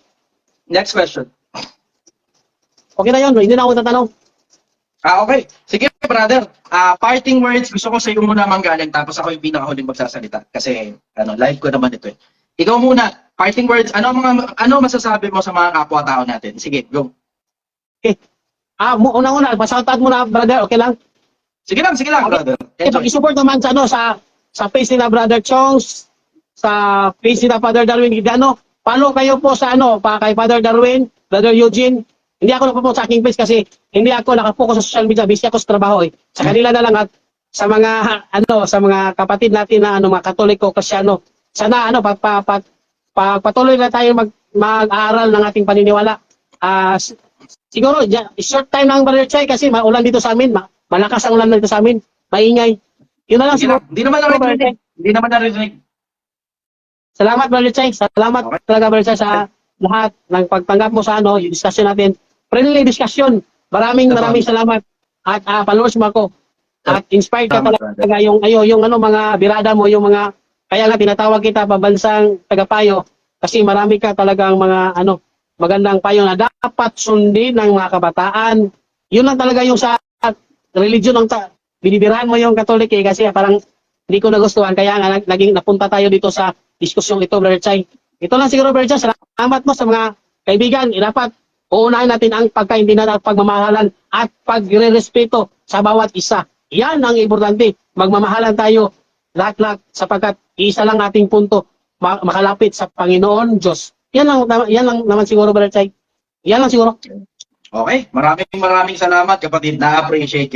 Next question. Okay na yun. Hindi na ako tatanong. Okay. Sige, brother. Parting words, gusto ko sa iyo muna manggaling tapos ako yung pinakahuling magsasalita. Kasi, live ko naman ito eh. Ikaw muna, parting words, ano masasabi mo sa mga kapwa-tao natin? Sige, go. Okay. Unang-una, pasautat mo na, brother. Okay lang. Sige lang, brother. Enjoy. Pag-support naman sa page nila Brother Chongs, sa page nila Father Darwin Gidano. Follow kayo po sa kay Father Darwin, Brother Eugene. Hindi ako nagpo-promote sa aking page kasi hindi ako nakapokus sa social media, busy ako sa trabaho eh. Sa kanila na lang at sa mga sa mga kapatid natin na mga Katoliko, Kristyano. Sana patuloy na tayo mag-aaral ng ating paniniwala. Siguro short time lang Brother Chay kasi maulan dito sa amin, malakas ang ulan dito sa amin, maingay. Yun na lang siguro. Hindi naman narinig. Salamat, Brother Chay. Salamat talaga, Brother Chay, sa lahat ng pagtanggap mo sa yung discussion natin. Friendly discussion. Maraming salamat. At followers mo ako. At inspired ka talaga yung mga birada mo, yung mga, kaya nga tinatawag kita pabansang tagapayo kasi marami ka talagang mga magandang payo na dapat sundin ng mga kabataan. Yun lang talaga yung sa religion ng binibirahan mo yung Katolik kasi parang hindi ko nagustuhan kaya nga naging napunta tayo dito sa diskusyong ito, Brother Chay. Ito lang siguro, Brother Chay. Salamat mo sa mga kaibigan. Dapat uunahin natin ang pagkaintindihan at pagmamahalan at pagre-respeto sa bawat isa. Yan ang importante. Magmamahalan tayo lahat-lahat sapagkat isa lang ating punto makalapit sa Panginoon Diyos. Yan lang naman siguro, Brother Chay. Yan lang siguro. Okay. Maraming salamat, kapatid. Na-appreciate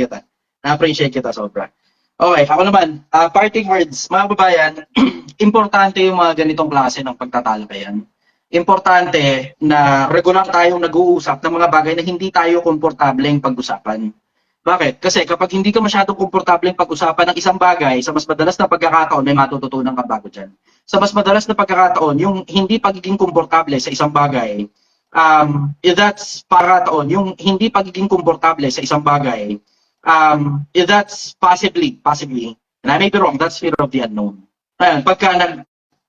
kita sobra. Okay, ako naman, parting words, mga babayan, importante yung mga ganitong klase ng pagtatalakayan. Importante na regular tayong nag-uusap ng mga bagay na hindi tayo komportableng pag-usapan. Bakit? Kasi kapag hindi ka masyadong komportableng pag-usapan ng isang bagay, sa mas madalas na pagkakataon, may matututunan ka bago dyan. Sa mas madalas na pagkakataon, yung hindi pagiging komportable sa isang bagay, that's pagkakataon, yung hindi pagiging komportable sa isang bagay, that's possibly, and I may be wrong, that's fear of the unknown. Ayan, pagka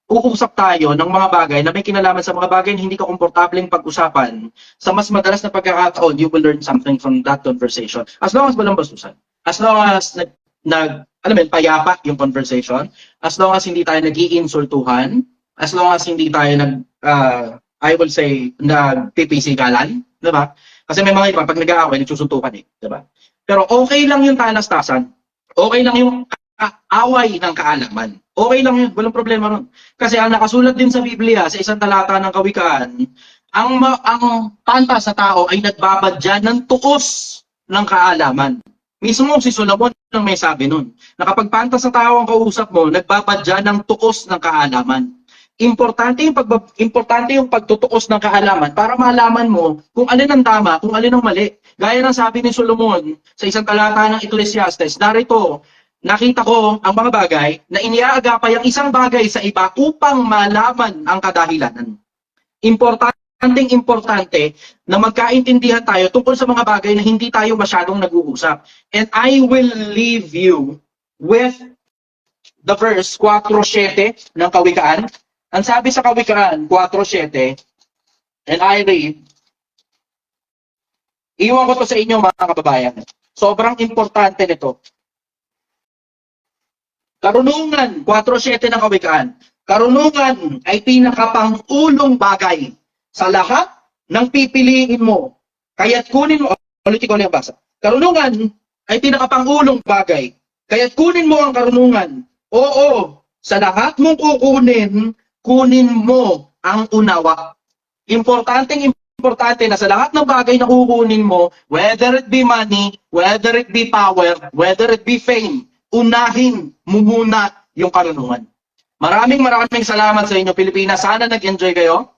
uusap tayo ng mga bagay na may kinalaman sa mga bagay na hindi ka komportableng pag-usapan, sa mas madalas na pagkakataon, you will learn something from that conversation. As long as walang bastusan. As long as alam mo yun, payapa yung conversation. As long as hindi tayo nag-iinsultuhan. As long as hindi tayo I will say, nagpipisikalan. Diba? Kasi may mga iba, pag nag-aaway, nagsusuntukan eh. Diba? Pero okay lang yung talastasan. Okay lang yung away ng kaalaman. Okay lang yun, walang problema nun. Kasi ang nakasulat din sa Biblia, sa isang talata ng Kawikaan, ang panta sa tao ay nagbabadya ng tuos ng kaalaman. Mismo si Solomon ang may sabi nun, na kapag panta sa tao ang kausap mo, nagbabadya ng tuos ng kaalaman. Importante yung pagtutuos ng kaalaman para malaman mo kung alin ang tama, kung alin ang mali. Gaya ng sabi ni Solomon sa isang talata ng Ecclesiastes, narito, nakita ko ang mga bagay na iniaagapay ang isang bagay sa iba upang malaman ang kadahilanan. Importante na magkaintindihan tayo tungkol sa mga bagay na hindi tayo masyadong nag-uusap. And I will leave you with the verse 4:7 ng Kawikaan. Ang sabi sa Kawikaan 4:7, and I read, iwan ko to sa inyo mga kababayan. Sobrang importante nito. Karunungan, 4:7 ng Kawikaan. Karunungan ay pinakapangulong bagay sa lahat ng pipiliin mo. Kaya't kunin mo, ulitin ko lang basa. Karunungan ay pinakapangulong bagay. Kaya't kunin mo ang karunungan. Oo, sa lahat mong kunin mo ang unawa. Importante na sa lahat ng bagay na kukunin mo, whether it be money, whether it be power, whether it be fame, unahin mo muna yung karunungan. Maraming salamat sa inyo, Pilipinas. Sana nag-enjoy kayo.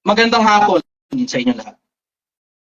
Magandang hapon sa inyo lahat.